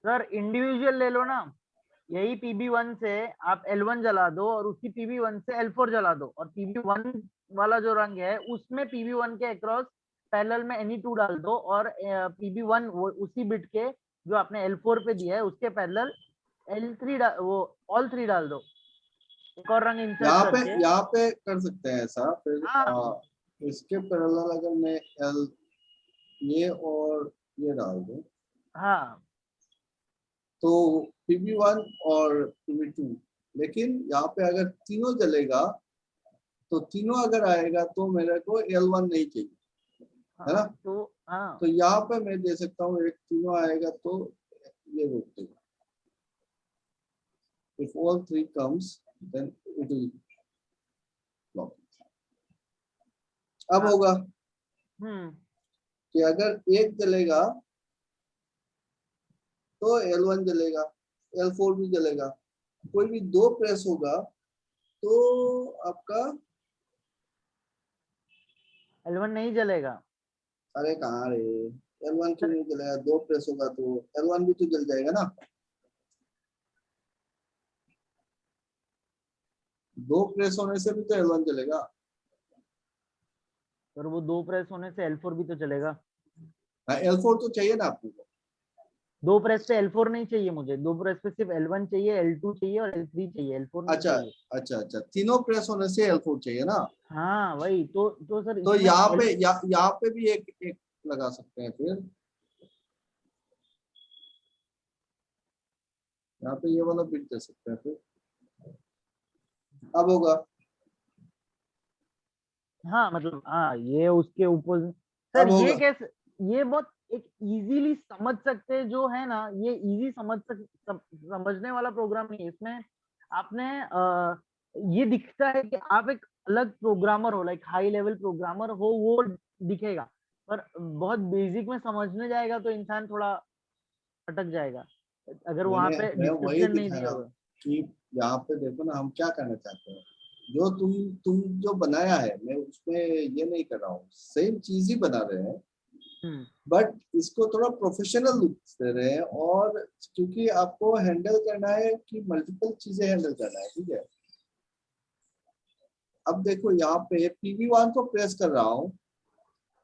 सर इंडिविजुअल ले लो ना, यही PB1 से आप L1 जला दो और उसी PB1 से L4 जला दो, और PB1 वाला जो रंग है उसमें PB1 के अक्रॉस पैरेलल में Ni2 डाल दो, और PB1 उसी बिट के जो आपने L4 पे दिया है उसके पैरेलल L3 वो ऑल 3 डाल दो, एक और रंग इंसर्ट करके। यहाँ पे कर सकते हैं ऐसा। फिर हाँ। इसके पैरेलल अगर मैं ये और ये डाल दूं, हाँ तो PB1 और PB2, लेकिन यहाँ पे अगर तीनों जलेगा तो तीनों अगर आएगा तो मेरे को L1 नहीं चाहिए, है ना? तो हाँ, तो यहाँ पे मैं दे सकता हूँ, एक तीनों आएगा तो ये रोक देगा। If all three comes, then it will block. अब होगा कि अगर एक जलेगा तो L1 जलेगा, L4 भी जलेगा। कोई भी दो प्रेस होगा तो आपका L1 नहीं जलेगा। अरे कहाँ रे, L1 क्यों नहीं जलेगा? दो प्रेस होगा तो L1 भी तो जल जाएगा ना। दो प्रेस होने से भी तो L1 जलेगा। और वो दो प्रेस होने से L4 भी तो चलेगा। हाँ, L4 तो चाहिए ना आपको। दो प्रेस पे L4 नहीं चाहिए मुझे, दो प्रेस पे सिर्फ L1 चाहिए, L2 चाहिए और L3 चाहिए, L4 नहीं चाहिए। अच्छा, तीनों प्रेस होने से L4 चाहिए ना। हाँ वही तो सर तो इसमें यहाँ पे भी एक लगा सकते हैं। फिर यहाँ पे ये वाला बिट दे सकते हैं। फिर अब होगा। हाँ मतलब हाँ, ये उसके ऊपर सर, ये होगा। कैसे, ये बहुत एक इजीली समझ सकते हैं जो है ना, ये इजी समझने वाला प्रोग्राम नहीं है। इसमें आपने ये दिखता है कि आप एक अलग प्रोग्रामर हो, लाइक हाई लेवल प्रोग्रामर हो, वो दिखेगा, पर बहुत बेसिक में समझने जाएगा तो इंसान थोड़ा अटक जाएगा अगर वहां पे मैं वही डिस्क्रिप्शन नहीं दिखा दिया रहा हुआ। हूँ कि यहाँ पे देखो ना, हम क्या करना चाहते हैं। जो तुम जो बनाया है, मैं उसमें ये नहीं कर रहा हूँ, सेम चीज ही बना रहे हैं, बट इसको थोड़ा प्रोफेशनल लुक दे रहे हैं। और क्योंकि आपको हैंडल करना है कि मल्टीपल चीजें हैंडल करना है, ठीक है। अब देखो यहाँ पे PB1 को प्रेस कर रहा हूँ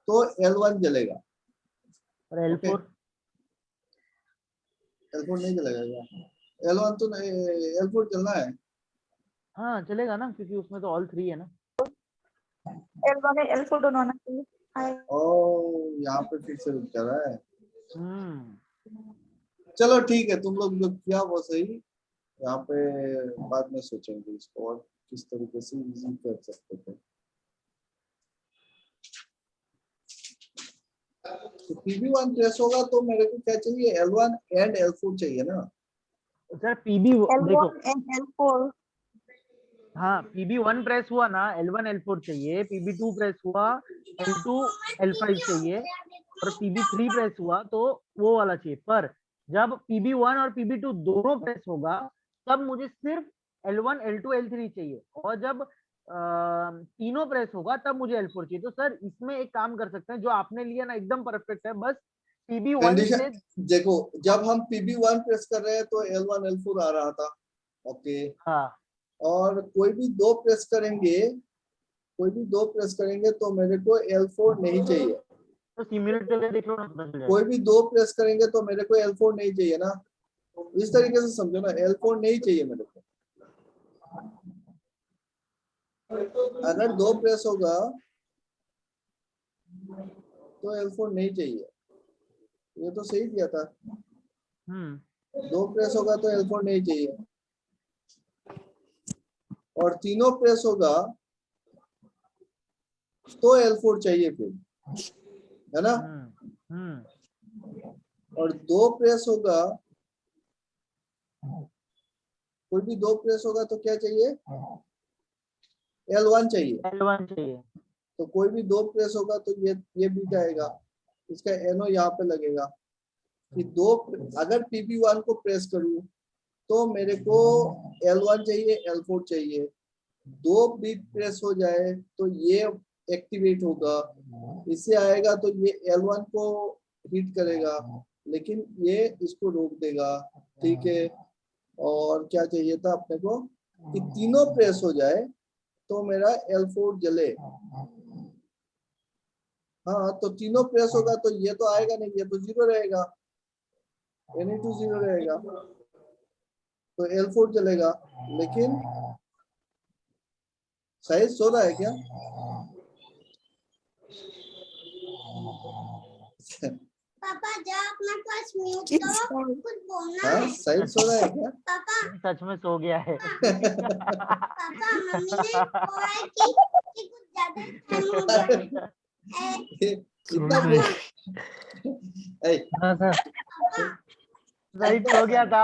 तो L1 जलेगा, और L4 L4 नहीं जलेगा। L1 तो L4 चलना है। हाँ चलेगा ना, क्योंकि उसमें तो ऑल 3 है ना। L1 और L4 दोनों आना चाहिए। ओ, यहाँ पे फिर से रुक जा रहा है। चलो ठीक है, तुम लोग जो किया वो सही। यहाँ पे बाद में सोचेंगे इसको और किस तरीके से इजी कर सकते थे। तो PB1 प्रेस होगा तो मेरे को क्या चाहिए? L1 एंड L4 चाहिए ना। सर PB देखो, L1 and L4। हाँ PB1 प्रेस हुआ ना, L1 L4 चाहिए, PB2 प्रेस हुआ L2 L5 चाहिए, और PB3 प्रेस हुआ तो वो वाला चाहिए। पर जब PB1 और PB2 दोनों प्रेस होगा तब मुझे सिर्फ L1 L2 L3 चाहिए, और जब तीनों प्रेस होगा तब मुझे L4 चाहिए। तो सर इसमें एक काम कर सकते हैं, जो आपने लिया ना एकदम परफेक्ट है, बस PB1 से देखो, जब हम PB1 प्रेस कर रहे हैं तो L1 L4 आ रहा था, ओके। हाँ, और कोई भी दो प्रेस करेंगे तो मेरे को L4 नहीं चाहिए। तो सिमुलेट करके देख लो ना, पता चल जाएगा। कोई भी दो प्रेस करेंगे तो मेरे को L4 नहीं चाहिए ना। इस तरीके से समझो ना, L4 नहीं चाहिए मेरे को। अगर दो प्रेस होगा तो L4 नहीं चाहिए। ये तो सही दिया था। दो प्रेस होगा तो L4 नहीं चाहिए, और तीनों प्रेस होगा तो L4 चाहिए फिर, है ना। और दो प्रेस होगा, कोई भी दो प्रेस होगा तो क्या चाहिए? L1 चाहिए। L1 चाहिए। तो कोई भी दो प्रेस होगा तो ये भी जाएगा, इसका NO यहाँ पे लगेगा कि दो। अगर PB1 को प्रेस करूं तो मेरे को L1 चाहिए, L4 चाहिए। दो भी प्रेस हो जाए तो ये एक्टिवेट होगा, इससे आएगा तो ये L1 को हिट करेगा, लेकिन ये इसको रोक देगा, ठीक है। और क्या चाहिए था अपने को कि तीनों प्रेस हो जाए तो मेरा L4 जले। हाँ, तो तीनों प्रेस होगा तो ये तो आएगा नहीं, ये तो 0 रहेगा, Na2 0 रहेगा, तो L4 जलेगा। लेकिन शायद सो रहा है क्या? पापा जा अपना क्लास म्यूट It's करो, fine. कुछ बोलना हाँ, है। शायद सो रहा है क्या? पापा सच में सो गया है। पापा मम्मी ने बोला है कि कुछ ज्यादा टाइम हो गया है। इतना बोल ए, हाँ सर सही सो गया था।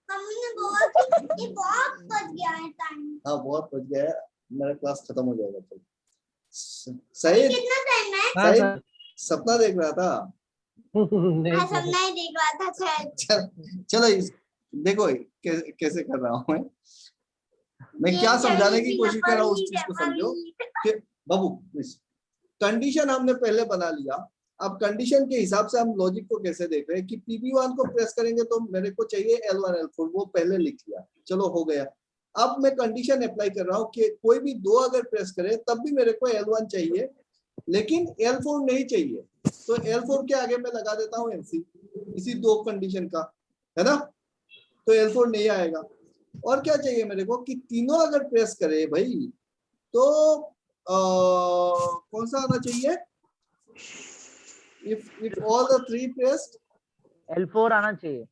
मम्मी ने बोला कि ये बहुत बच गया है टाइम। हाँ बहुत बच गया है, मेरा क्लास खत्म हो जाएगा। तो सही कितना टाइम है? हाँ सही सर सपना देख रहा था। नहीं हाँ, सर सब नहीं देख रहा था शायद। चलो देखो कैसे कर रहा हूँ मैं ये क्या समझाने की जलेबी कोशिश कर रहा हूँ उस नकली चीज को समझो नकली। कि बाबू प्लीज, कंडीशन हमने पहले बना लिया। अब कंडीशन के हिसाब से हम लॉजिक को कैसे देख रहे हैं कि PB1 को प्रेस करेंगे तो मेरे को चाहिए L1 L4, वो पहले लिख लिया, चलो हो गया। अब मैं कंडीशन अप्लाई कर रहा हूँ कि कोई भी दो अगर प्रेस करे तब भी मेरे को L1 चाहिए, लेकिन L4 नहीं चाहिए। तो L4 के आगे मैं लगा देता हूँ NC, इसी दो कंडीशन का, है ना। तो L4 नहीं आएगा। और क्या चाहिए मेरे को कि तीनों अगर प्रेस करे भाई तो कौन सा आना चाहिए? if all the three pressed, L4 आना चाहिए।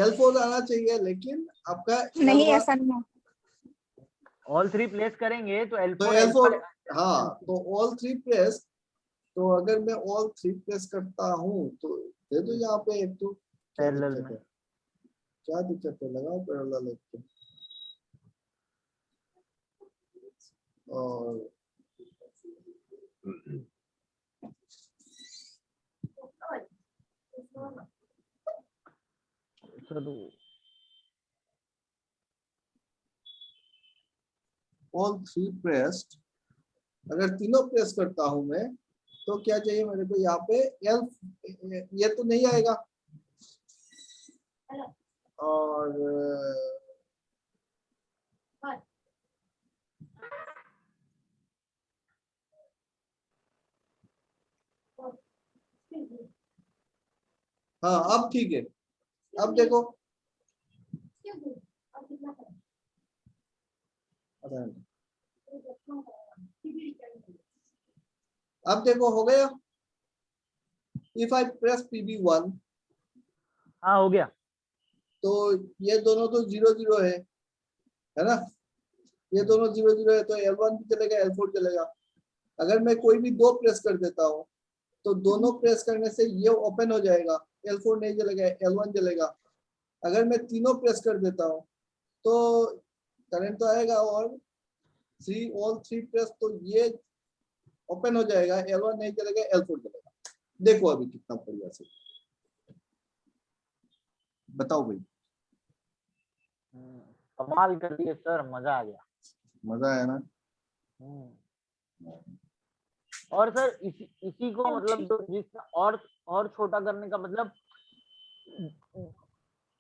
L4 आना चाहिए, लेकिन आपका नहीं, L1 ऐसा नहीं है। ऑल 3 प्लेस करेंगे तो तो L4 L4 हाँ, तो all three pressed। तो अगर मैं all three प्रेस करता हूँ तो दे दो यहाँ पे एक, तो क्या पैरेलल दिक्कत में। है? क्या दिक्कत है? लगाओ पैरेलल एक तो। और चलो all three pressed, अगर तीनों प्रेस करता हूं मैं तो क्या चाहिए मेरे को यहाँ पे L, ये तो नहीं आएगा। और हाँ अब ठीक है, अब देखो अब देखो हो गया। इफ आई प्रेस PB1 हाँ हो गया। तो ये दोनों तो 0 0 है ना, ये दोनों 0 0 है, तो L1 भी चलेगा L4 चलेगा। अगर मैं कोई भी दो प्रेस कर देता हूँ तो दोनों प्रेस करने से ये ओपन हो जाएगा, L4 नहीं चलेगा, L1 चलेगा। अगर मैं तीनों प्रेस कर देता हूँ तो करंट तो आएगा, और ऑल थ्री प्रेस तो ये ओपन हो जाएगा, L1 नहीं चलेगा, L4 चलेगा। देखो अभी कितना बढ़िया से, बताओ भाई। कमाल कर दिए सर, मजा आ गया। मजा आया ना? और सर इसी को मतलब जो जिसका और छोटा करने का मतलब,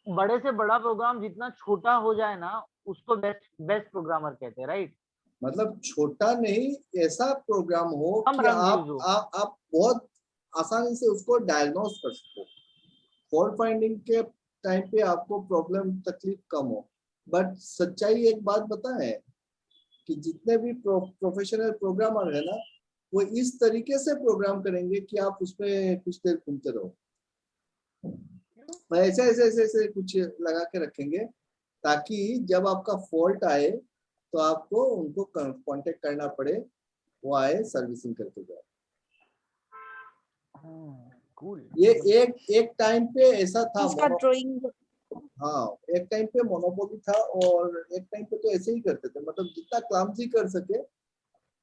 बड़े से बड़ा प्रोग्राम जितना छोटा हो जाए ना उसको बेस्ट प्रोग्रामर कहते हैं, राइट। मतलब छोटा नहीं, ऐसा प्रोग्राम हो कम कि रन आप हो। आप बहुत आसानी से उसको डायग्नोस कर सको। फॉल्ट फाइंडिंग के टाइम पे आपको प्रॉब्लम तकलीफ कम हो। बट सच्चाई एक बात पता है कि जितने भी प्रोफेशनल प्रोग्रामर है ना, वो इस तरीके से प्रोग्राम करेंगे कि आप उसमें कुछ देर घूमते रहो। ऐसे ऐसे ऐसे ऐसे कुछ लगा के रखेंगे ताकि जब आपका फॉल्ट आए तो आपको उनको कांटेक्ट करना पड़े, वो आए सर्विसिंग करके जाए। कूल। ये एक टाइम पे ऐसा था, उसका ड्राइंग हाँ एक टाइम पे मोनोपोली था, और एक टाइम पे तो ऐसे ही करते थे, मतलब जितना क्लामजी कर सके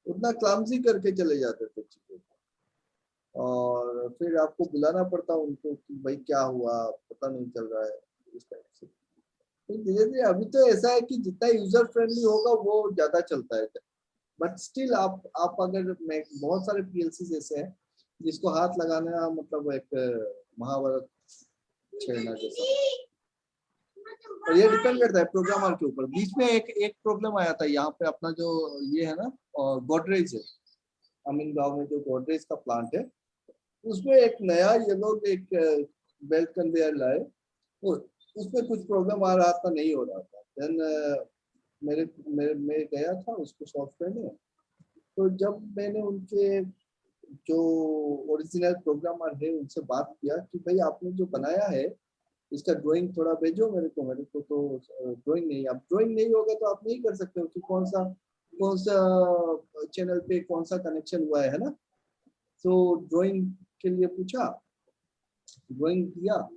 उतना क्लामजी करके चले जाते थे चीजों को, और फिर आपको बुलाना पड़ता उनको कि भाई क्या हुआ, पता नहीं चल रहा है, इस टाइप से। तो धीरे धीरे अभी तो ऐसा है कि जितना यूजर फ्रेंडली होगा वो ज्यादा चलता है। बट स्टिल आप अगर मैं बहुत सारे PLCs ऐसे हैं जिसको हाथ लगाना मतलब एक महाभारत छेड़ना जैसा। और ये डिपेंड करता है प्रोग्रामर के ऊपर। बीच में एक प्रॉब्लम आया था यहाँ पे, अपना जो ये है ना गोदरेज है, अमीन गांव में जो गोदरेज का प्लांट है, उसमें एक नया ये लोग एक बेल्ट कन्वेयर लाए, तो उसमें कुछ प्रॉब्लम आ रहा था, नहीं हो रहा था। देन मैं गया था उसको सॉल्व करने। तो जब मैंने उनके जो ओरिजिनल प्रोग्रामर है उनसे बात किया कि भाई आपने जो बनाया है इसका ड्राइंग थोड़ा भेजो मेरे को तो ड्राइंग नहीं, अब ड्राइंग नहीं होगा तो आप नहीं कर सकते हो कि कौन सा चैनल पे कौन सा कनेक्शन हुआ है ना। तो ड्राइंग के लिए पूछा, ड्राइंग दिया,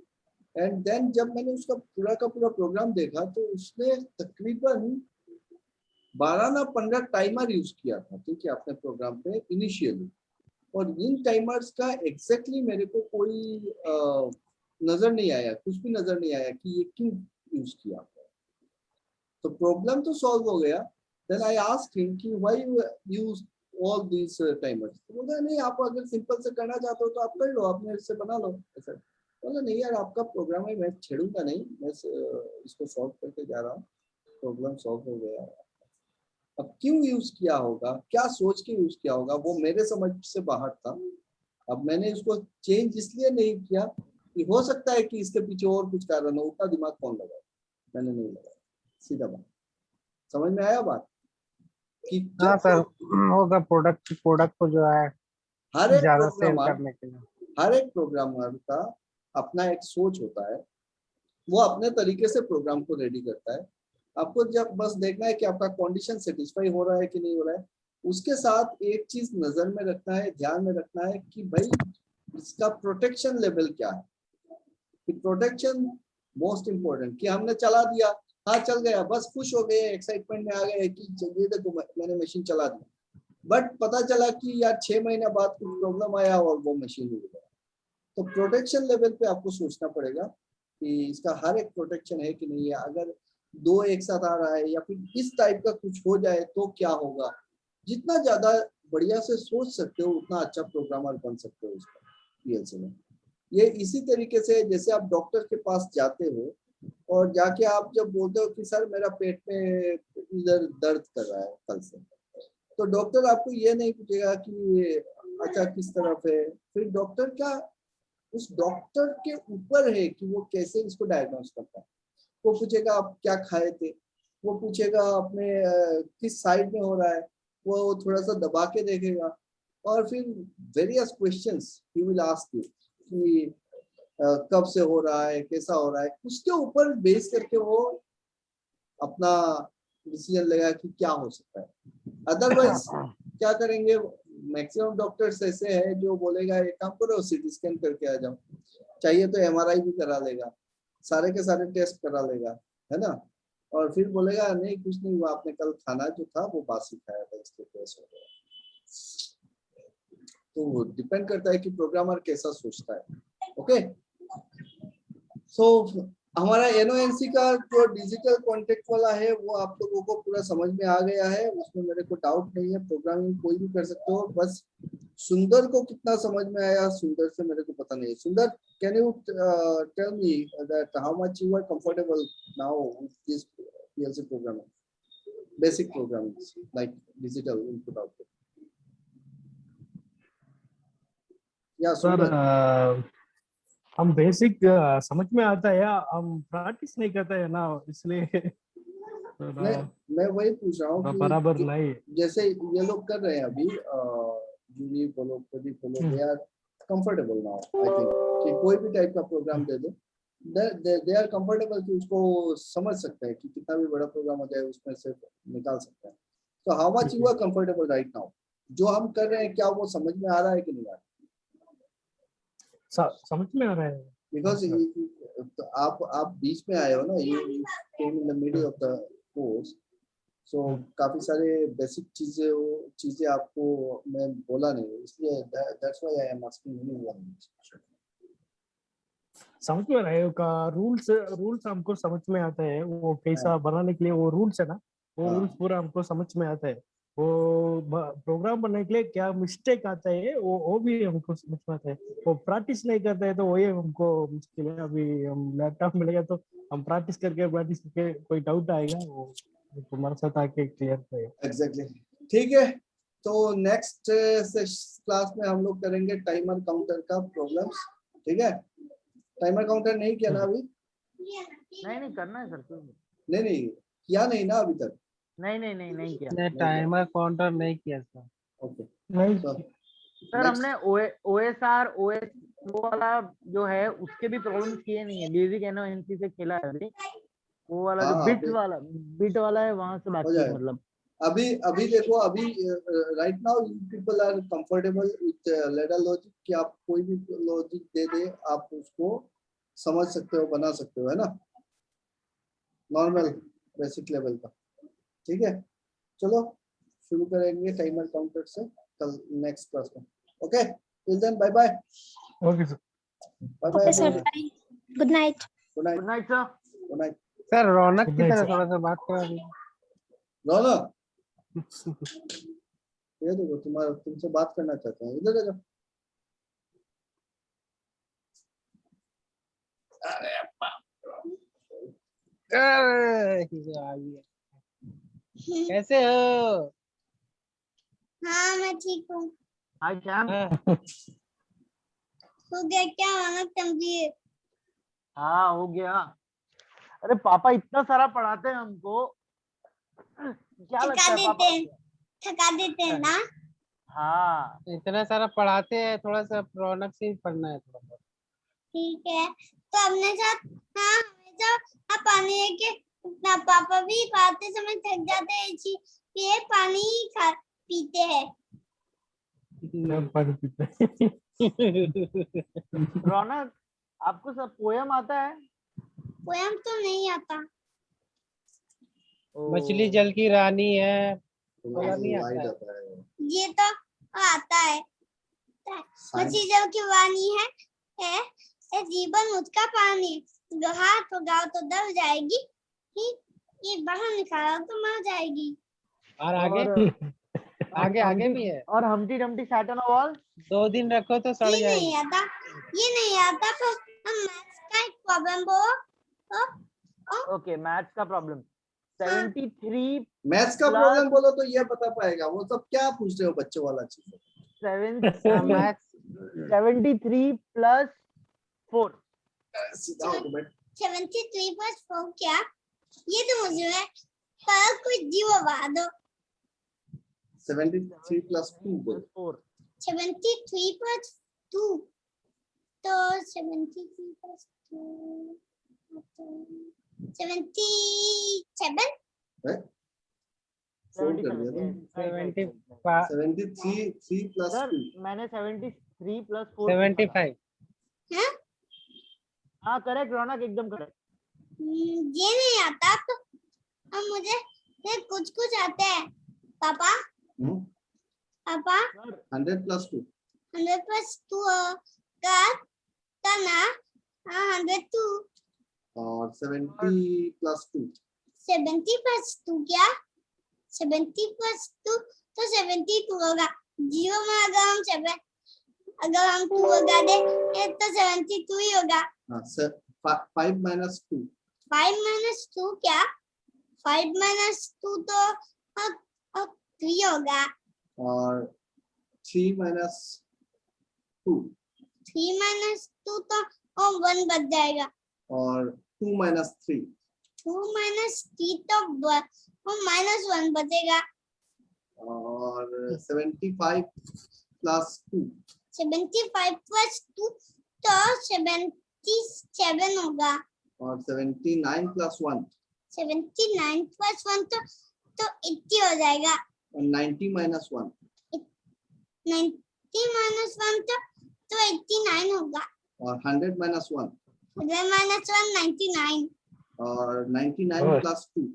एंड देन जब मैंने उसका पूरा का पूरा प्रोग्राम देखा तो उसने तकरीबन 12 ना 15 टाइमर यूज किया था, ठीक है, अपने प्रोग्राम पे इनिशियली। और इन टाइमर्स का एग्जैक्टली मेरे को कोई नजर नहीं आया, कुछ भी नजर नहीं आया कि ये क्यों यूज किया। तो प्रॉब्लम तो सॉल्व हो गया। देन आई आस्क्ड हिम कि why you use all these timers. तो बोला नहीं, आप अगर सिंपल से करना चाहते हो तो आप कर लो, आप मेरे से बना लो ऐसा। बोला नहीं यार, आपका प्रोग्राम है, मैं छेड़ूंगा नहीं, मैं इसको सॉल्व करके जा रहा हूँ, प्रॉब्लम सॉल्व हो गया। अब क्यों यूज किया होगा, क्या सोच के यूज किया होगा, वो मेरे समझ से बाहर था। अब मैंने इसको चेंज इसलिए नहीं किया कि हो सकता है कि इसके पीछे और कुछ कारण हो, उतना दिमाग कौन लगाए, मैंने नहीं लगाया, सीधा बात। समझ में आया बात कि हाँ सर, जब होगा प्रोडक्ट को जो है हर एक ज्यादा सेल प्रोग्रामर करने के लिए। हर एक प्रोग्रामर का अपना एक सोच होता है, वो अपने तरीके से प्रोग्राम को रेडी करता है। आपको जब बस देखना है कि आपका कंडीशन सेटिस्फाई हो रहा है कि नहीं हो रहा है। उसके साथ एक चीज नजर में रखना है, ध्यान में रखना है कि भाई इसका प्रोटेक्शन लेवल क्या है। कि प्रोटेक्शन मोस्ट इंपॉर्टेंट, कि हमने चला दिया, हाँ चल गया, बस खुश हो गए, एक्साइटमेंट में आ गए कि ये देखो मैंने मशीन चला दी, बट पता चला कि यार 6 महीने बाद कुछ प्रॉब्लम आया और वो मशीन उड़ गया। तो प्रोटेक्शन लेवल पे आपको सोचना पड़ेगा कि इसका हर एक प्रोटेक्शन है कि नहीं है। अगर दो एक साथ आ रहा है या फिर इस टाइप का कुछ हो जाए तो क्या होगा। जितना ज्यादा बढ़िया से सोच सकते हो उतना अच्छा प्रोग्रामर बन सकते हो इसका पीएलसी में। ये इसी तरीके से जैसे आप डॉक्टर के पास जाते हो और जाके आप जब बोलते हो कि सर मेरा पेट में इधर दर्द कर रहा है कल से, तो डॉक्टर आपको ये नहीं पूछेगा कि अच्छा किस तरफ है। फिर डॉक्टर का उस डॉक्टर के ऊपर है कि वो कैसे इसको डायग्नोस करता है। वो पूछेगा आप क्या खाए थे, वो पूछेगा अपने किस साइड में हो रहा है, वो थोड़ा सा दबा के देखेगा, और फिर various questions he will ask you कि कब से हो रहा है, कैसा हो रहा है, उसके ऊपर बेस करके वो अपना डिसीजन लेगा कि क्या हो सकता है। अदरवाइज क्या करेंगे, मैक्सिमम डॉक्टर्स ऐसे हैं जो बोलेगा एक काम करो सीटी स्कैन करके आ जाओ, चाहिए तो एमआरआई भी करा लेगा, सारे के सारे टेस्ट करा लेगा, है ना, और फिर बोलेगा नहीं कुछ नहीं हुआ, आपने कल खाना जो था वो बासी खाया था इसलिए टेस्ट हो गया। तो डिपेंड करता है कि प्रोग्रामर कैसा सोचता है। ओके, सो हमारा एनओएनसी का जो डिजिटल कॉन्टेक्ट वाला है वो आप लोगों को पूरा समझ में आ गया है, उसमें मेरे को डाउट नहीं है। प्रोग्रामिंग कोई भी कर सकते हो, बस सुंदर को कितना समझ में आया सुंदर से मेरे को पता नहीं। Sundar, can you tell me that how much you are comfortable now with this PLC programming, basic programming like digital input output? या सर सुंदर, हम बेसिक समझ में आता है, हम प्रैक्टिस नहीं करते हैं ना, इसलिए मैं वही पूछ रहा हूँ बराबर कि नहीं। जैसे ये लोग कर रहे हैं अभी, जूली बोलो, प्रदीप बोलो, they are comfortable now I think कि कोई भी टाइप का प्रोग्राम दे दो, दे आर कंफर्टेबल कि उसको समझ सकते हैं कि कितना भी बड़ा प्रोग्राम हो जाए उसमें से निकाल सकते हैं। तो how much you are comfortable right now, जो हम कर रहे हैं क्या वो समझ में आ रहा है कि नहीं आ रहा? समझ में आ रहा है बिकॉज आप बीच में आए हो ना, you came in the middle of the course, so काफी सारे बेसिक चीजें आपको मैं बोला नहीं, इसलिए that's why I am asking you. समझ में आ रहा है का रूल्स हमको समझ में आता है, वो कैसा बनाने के लिए वो रूल्स है ना, वो रूल्स पूरा हमको समझ में आता है। वो प्रोग्राम बनने के लिए क्या मिस्टेक आता है वो भी हमको समझ में आता है। वो प्रैक्टिस नहीं करते है तो वही हमको मुश्किल है। अभी हम लैपटॉप मिलेगा तो हम प्रैक्टिस करके कोई डाउट आएगा वो तुम्हारे साथ आके क्लियर करेगा। एग्जैक्टली ठीक है। तो नेक्स्ट क्लास में हम लोग करेंगे टाइमर काउंटर का प्रॉब्लम्स। ठीक है, टाइमर काउंटर नहीं किया ना अभी? नहीं करना है सर, क्यों नहीं किया नहीं ना अभी तक? नहीं किया नहीं, टाइमर काउंटर नहीं किया सर। ओके नहीं सर। हमने OSR OS वो वाला जो है उसके भी प्रॉब्लम्स किए नहीं है। बेसिक NONC से खेला है अभी, वो वाला जो बिट वाला है वहां से बाकी है। मतलब अभी देखो, अभी right now you people are comfortable with ladder logic कि आप कोई भी लॉजिक दे दे आप उसको समझ सकते हो, बना सकते हो, है ना, नॉर्मल बेसिक लेवल का। ठीक है, चलो शुरू करेंगे टाइमर काउंटर से कल नेक्स्ट क्लास में। Okay, till then bye bye. Okay sir, bye bye sir, good night. Good night good night sir. Good night. Sir Raunak Good की night, तरह sir. थोड़ा सा बात करा दी। रौनक, ये देखो तुम्हारा, तुमसे बात करना चाहते हैं, इधर आ जाओ। कैसे हो? हाँ मैं ठीक हूँ। हाय चैम। हो गया क्या रौनक कंप्लीट? हाँ हो गया। अरे पापा इतना सारा पढ़ाते हैं हमको, क्या लगता है पापा? थका देते हैं ना। हाँ इतना सारा पढ़ाते हैं, थोड़ा सा रौनक से ही पढ़ना है थोड़ा बहुत। ठीक है, तो अपने साथ हाँ हमेशा आप पानी लेके ना, पापा भी पढ़ाते समय थक जाते हैं इसलिए पानी ही पीते हैं। पानी पीते हैं। रौनक, आपको सब पोयम आता है? पोयम तो नहीं आता। मछली जल की रानी है, बोला नहीं वाइड आता है। आता है। ये तो आता है। मछली जल की वाणी है ए जीवन मुझका पानी, जो हाथ उगाओ तो दब जाएगी, ये बाहर निकालो तो मर जाएगी। और आगे आगे आगे भी है। और हमटी Dumpty sat on a wall. 2 दिन रखो तो सड़ ये जाएगी। नहीं आता, ये नहीं आता। तो हम मैथ्स का एक प्रॉब्लम बोलो। ओके, मैथ्स का प्रॉब्लम 73 मैथ्स का Plus- प्रॉब्लम बोलो तो ये बता पाएगा। वो सब क्या पूछ रहे हो बच्चों वाला चीज? 73 plus 4। सीधा हो बेटा। 73 plus 4 क्या? ये तो मुझे है, पर कुछ जीरो दो। 73 plus 2 बोलो। 4 73 plus 2 तो 73 plus 2 77। है? फोर कर दिया तुम। 73 3 plus सर 2 मैंने 73 plus 4 75। हाँ हाँ करेक्ट रौनक, एकदम करेक्ट। ये नहीं आता। तो अब मुझे कुछ कुछ आता है। पापा पापा 100 plus 2 100 plus 2 का ना 102 और 70 plus 2 70 plus 2 क्या? 70 plus 2 तो 72 होगा। जीरो में अगर हम 2 लगा दे तो 72 ही होगा। हाँ, 5 minus 2 5 minus 2 क्या? 5 minus 2 तो 3 होगा। और 3 minus 2 3 minus 2 तो 1 बच जाएगा। और 2 minus 3 2 minus 3 तो -1 बचेगा। और 75 plus 2 75 plus 2 तो 77 होगा। और 79 plus 1 79 plus 1 तो 80 हो जाएगा। और 90 minus 1 90 minus 1 तो 89 होगा। और 100 minus 1 100 minus 1 99 और 99 plus 2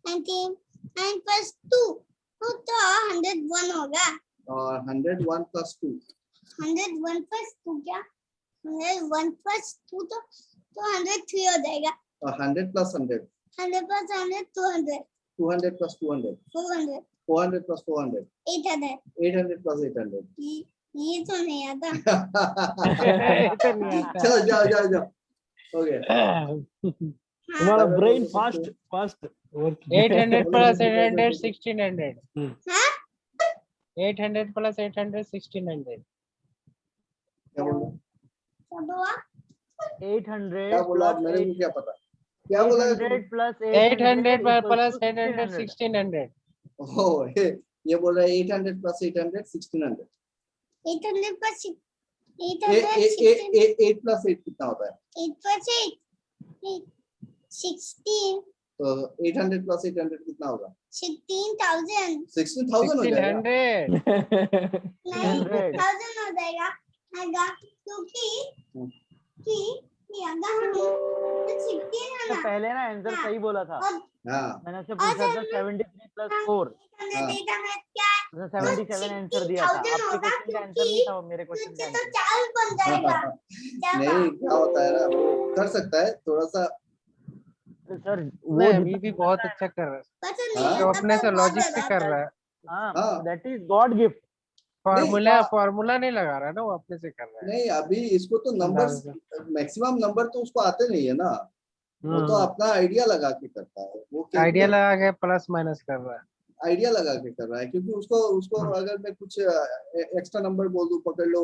99 plus 2 तो 101 होगा। और 101 plus 2 101 plus 2 क्या? 101 plus 2 तो 103 हो जाएगा। और 100 plus 100 100 plus 100 200 200 plus 200 400 400 plus 400, 800 800 plus 800. ये तो नहीं आता। तो नहीं आता। चलो जाओ जाओ जाओ, हो गया। तुम्हारा हाँ। Brain fast fast 800 plus 800 1600. हाँ 800 plus 800 1600. क्या बोला? सब हुआ 800 क्या बोला? plus मेरे को 8 क्या पता क्या बोला है 800 plus 800 equals plus to 800 1600. 1600. ओ ये बोल रहा है 800 plus 800 1600. 800 plus 8 800 8 plus 8 कितना होता है? 8 plus 8 16 तो 800 plus 800 कितना होगा? 16,000 16,000 हो जाएगा। 1600. नहीं 100. 1000 हो जाएगा आएगा क्योंकि कि ये अगर हम 16 है ना पहले ना आंसर हाँ। सही बोला था, और हाँ मैंने उससे पूछा था 73 plus 4, हाँ। 800 क्या है उसने 77 आंसर दिया था। 16,000 आपके होगा क्वेश्चन का आंसर नहीं था वो, मेरे क्वेश्चन क्योंकि का तो आंसर। 4 बन जाएगा नहीं क्या होता है ना, वो कर सकता है थोड़ा सा। सर वो नहीं अभी भी बहुत अच्छा कर रहा है, पता हाँ। नहीं तो आता अपने से पर लॉजिक बहुत से ज्यादा कर रहा है। हाँ, हाँ। That is God gift. Formula नहीं, फॉर्मूला नहीं लगा रहा है ना, वो अपने से कर रहा है। नहीं अभी इसको तो नंबर्स मैक्सिमम नंबर तो उसको आते नहीं है ना, वो तो अपना आइडिया लगा के करता है। वो आइडिया लगा के प्लस माइनस कर रहा है। आइडिया लगा के कर रहा है, क्योंकि उसको उसको अगर मैं कुछ एक्स्ट्रा नंबर बोल दूं, पकड़ लो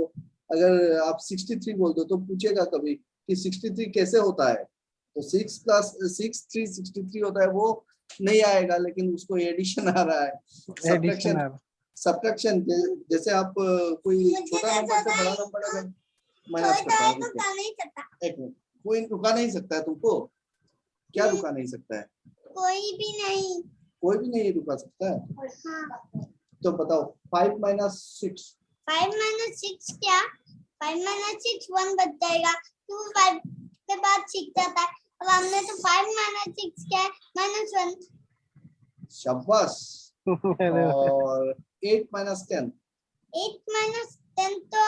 अगर आप 63 बोल दो तो पूछेगा कभी कि 63 कैसे होता है, तो 6 plus 6 3 63 होता है, वो नहीं आएगा, लेकिन उसको एडिशन आ रहा है, एडिशन सब्ट्रैक्शन। जैसे आप कोई छोटा नंबर से बड़ा नंबर अगर माइनस छोटा करता है है, तो कर नहीं सकता एक मिनट, कोई रुका नहीं सकता है तुमको, क्या रुका नहीं सकता है? कोई भी नहीं कोई भी नहीं रुका सकता है। हाँ तो बताओ 5 minus 6 5 minus 6 क्या 5 minus 6 1 बच जाएगा, 2 5 के बाद 6 जाता है। अब हमने तो 5 minus 6 क्या है -1 शाबाश। और 8 minus 10 8 minus 10 तो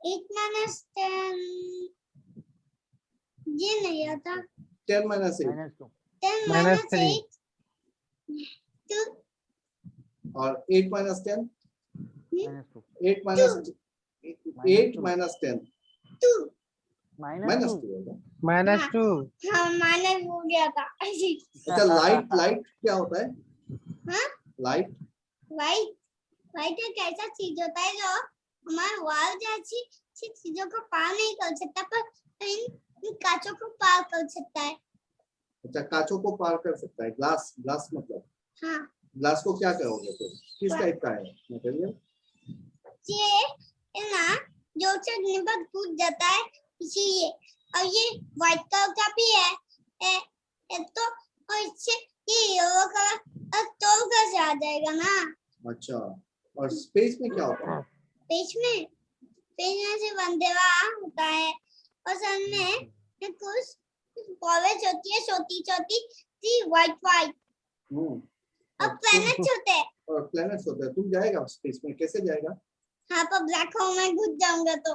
8 minus 10 ये नहीं आता 10 minus 8 -2 10 minus minus 3 8 2 और 8 minus 10 -2 8 minus 8 minus 10 2 minus -2 2 होगा। -2 हाँ माइनस हो गया था अच्छा लाइट क्या होता है? हाँ लाइट वाइट वाइट एक ऐसा चीज होता है जो हमारे वाल जैसी चीजों को पार नहीं कर सकता, पर इन कांचों को पार कर सकता है। अच्छा कांचों को पार कर सकता है। ग्लास मतलब हाँ ग्लास को क्या कहोगे फिर, किस टाइप का है मटेरियल? ये है ना जो चढ़ने पर टूट जाता है इसीलिए, और ये व्हाइट कलर का भी है तो और इससे ये येलो कलर तो कैसे आ जाएगा ना। अच्छा, और स्पेस में क्या होता है? पेज में से बंदेवा होता है और सन में कुछ कॉलेज होती है छोटी छोटी व्हाइट अब प्लैनेट्स होते हैं। और प्लैनेट्स होते हैं। तुम जाएगा स्पेस में, कैसे जाएगा? हाँ पर ब्लैक होल में घुस जाऊंगा तो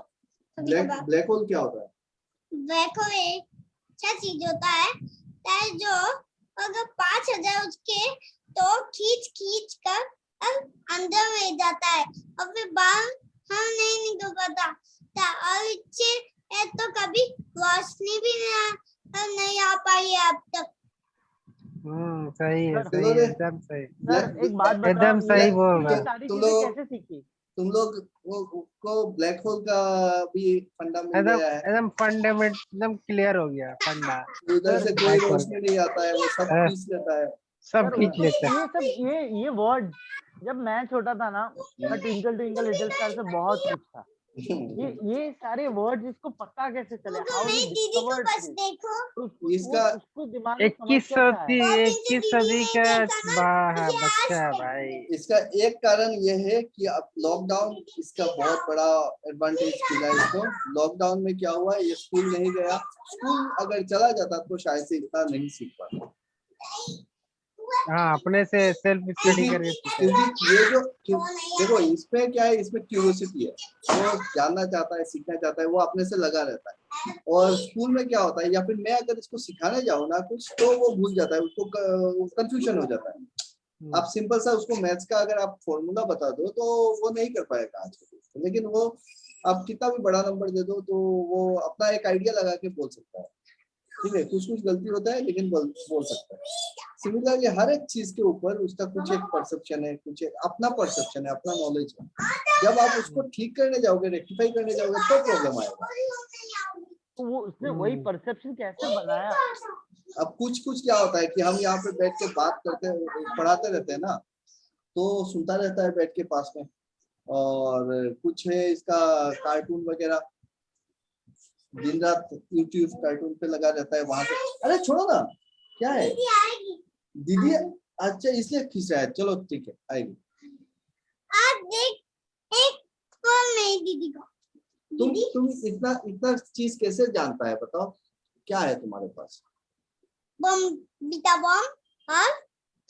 ब्लैक होल क्या होता है? ब्लैक होल एक अच्छा चीज होता है जो अगर 5000 उसके तो खींच कर अब अंदर में जाता है और फिर बाहर हम नहीं निकल पाता, और इससे तो कभी रोशनी भी नहीं आ पाई है अब तक। सही है, सर, सही है, एकदम सही, सर एक बात बताओ, एकदम सही बोल रहा ये है। सारी तुम चीजें लोग- कैसे सीखी? तुम लोग को ब्लैक होल का भी फंडा मिल एकदम गया है। एकदम फंडामेंट एकदम क्लियर हो गया फंडा, उधर से कोई Black hole रोशनी नहीं आता है, वो सब हाँ। खींच लेता है। सब सर खींच लेता है। ये सब ये वर्ड जब मैं छोटा था ना, मैं ट्विंकल ट्विंकल लिटिल स्टार से बहुत कुछ था। ये सारे वर्ड्स इसको पता कैसे चले? हाउ नहीं डिड दीदी को डिस्कवर्ड बस देखो इसका- उसको दिमाग में समझ 21 कैसे आया? सदी का बच्चा है भाई। इसका एक कारण ये है कि अब लॉकडाउन इसका बहुत बड़ा एडवांटेज मिला है इसको। लॉकडाउन में क्या हुआ, ये स्कूल नहीं गया। स्कूल अगर चला जाता तो शायद से इतना नहीं सीख पाता। हाँ, अपने से सेल्फ स्टडी करके सीखा। क्योंकि ये जो देखो इसमें क्या है, इसमें क्यूरियोसिटी है, वो जानना चाहता है, सीखना चाहता है, वो अपने से लगा रहता है। और स्कूल में क्या होता है, या फिर मैं अगर इसको सिखाने जाऊँ ना कुछ, तो वो भूल जाता है, उसको कंफ्यूजन हो जाता है। आप सिंपल सा उसको मैथ्स का अगर आप फॉर्मूला बता दो तो वो नहीं कर पाएगा आज के दिन। लेकिन वो आप कितना भी बड़ा नंबर दे दो तो वो अपना एक आइडिया लगा के बोल सकता है। ठीक है, कुछ कुछ गलती होता है लेकिन बोल सकता है। सिमिलरली हर एक चीज के ऊपर उसका कुछ एक परसेप्शन है, कुछ एक अपना परसेप्शन है, अपना नॉलेज है। जब आप उसको ठीक करने जाओगे, रेक्टिफाई करने जाओगे तो प्रॉब्लम आएगा। तो वो उसने वही परसेप्शन कैसे बनाया? अब कुछ क्या होता है कि हम यहाँ पे बैठ के बात करते पढ़ाते रहते हैं ना, तो सुनता रहता है बैठ के पास में। और कुछ है इसका कार्टून वगैरह, दिन रात यूट्यूब कार्टून पे लगा रहता है वहां से। अरे छोड़ो ना, क्या है दीदी? अच्छा इसलिए खींच रहा है, चलो ठीक है आएगी। आज देख एक फोन में दीदी को। तुम इतना चीज कैसे जानता है बताओ, क्या है तुम्हारे पास? बम, बीटा बम और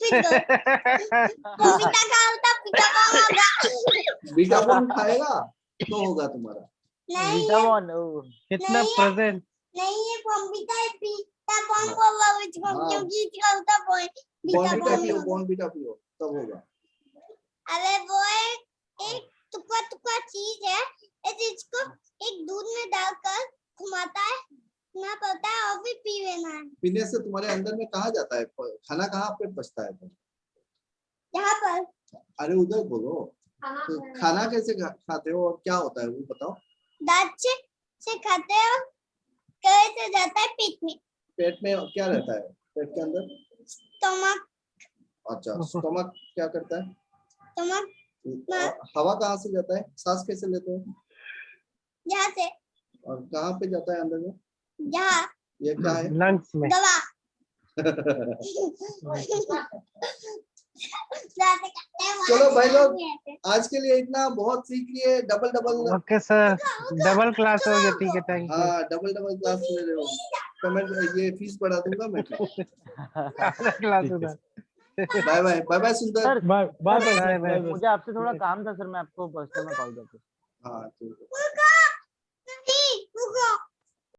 पिटो। बम बीटा का होता, बीटा बम होगा। बीटा बम खाएगा तो होगा तुम्हारा। नहीं कितना नहीं प्रेजेंट। नहीं ये बम बीटा है, बीटा बम होगा उसको, हाँ। क्योंकि इसका होता बीटा बम। बॉर्नविटा पियो तब होगा। अरे वो एक टुकड़ा चीज है, इसको एक दूध में डालकर घुमाता है ना, पड़ता है और भी पी लेना है। पीने से तुम्हारे अंदर में कहाँ जाता है खाना, कहाँ पे पचता है? यहाँ पर। अरे उधर बोलो, तो खाना कैसे खाते हो और क्या होता है वो बताओ। दांत से खाते हो, कैसे जाता है पेट में। पेट में क्या रहता है पेट के अंदर? स्टमक। अच्छा, स्टमक क्या करता है? स्टमक हवा कहाँ से जाता है? सांस कैसे लेते हो? यहाँ से। और कहाँ पे जाता है अंदर में? यहाँ। ये क्या है? लंग्स में। दवा। चलो भाई लोग, आज के लिए इतना, बहुत सीख लिए। Double okay sir, double class हो गया। ठीक है, थैंक यू। हाँ डबल क्लास ले रहे हो। पेमेंट ये फीस बढ़ा दूंगा मैं। क्लास होगा। Bye bye bye bye Sundar. Sir bye bye bye bye. मुझे आपसे थोड़ा काम था सर, मैं आपको पर्सनल में कॉल करता हूँ। हाँ ठीक है। रुको, नहीं, रुको।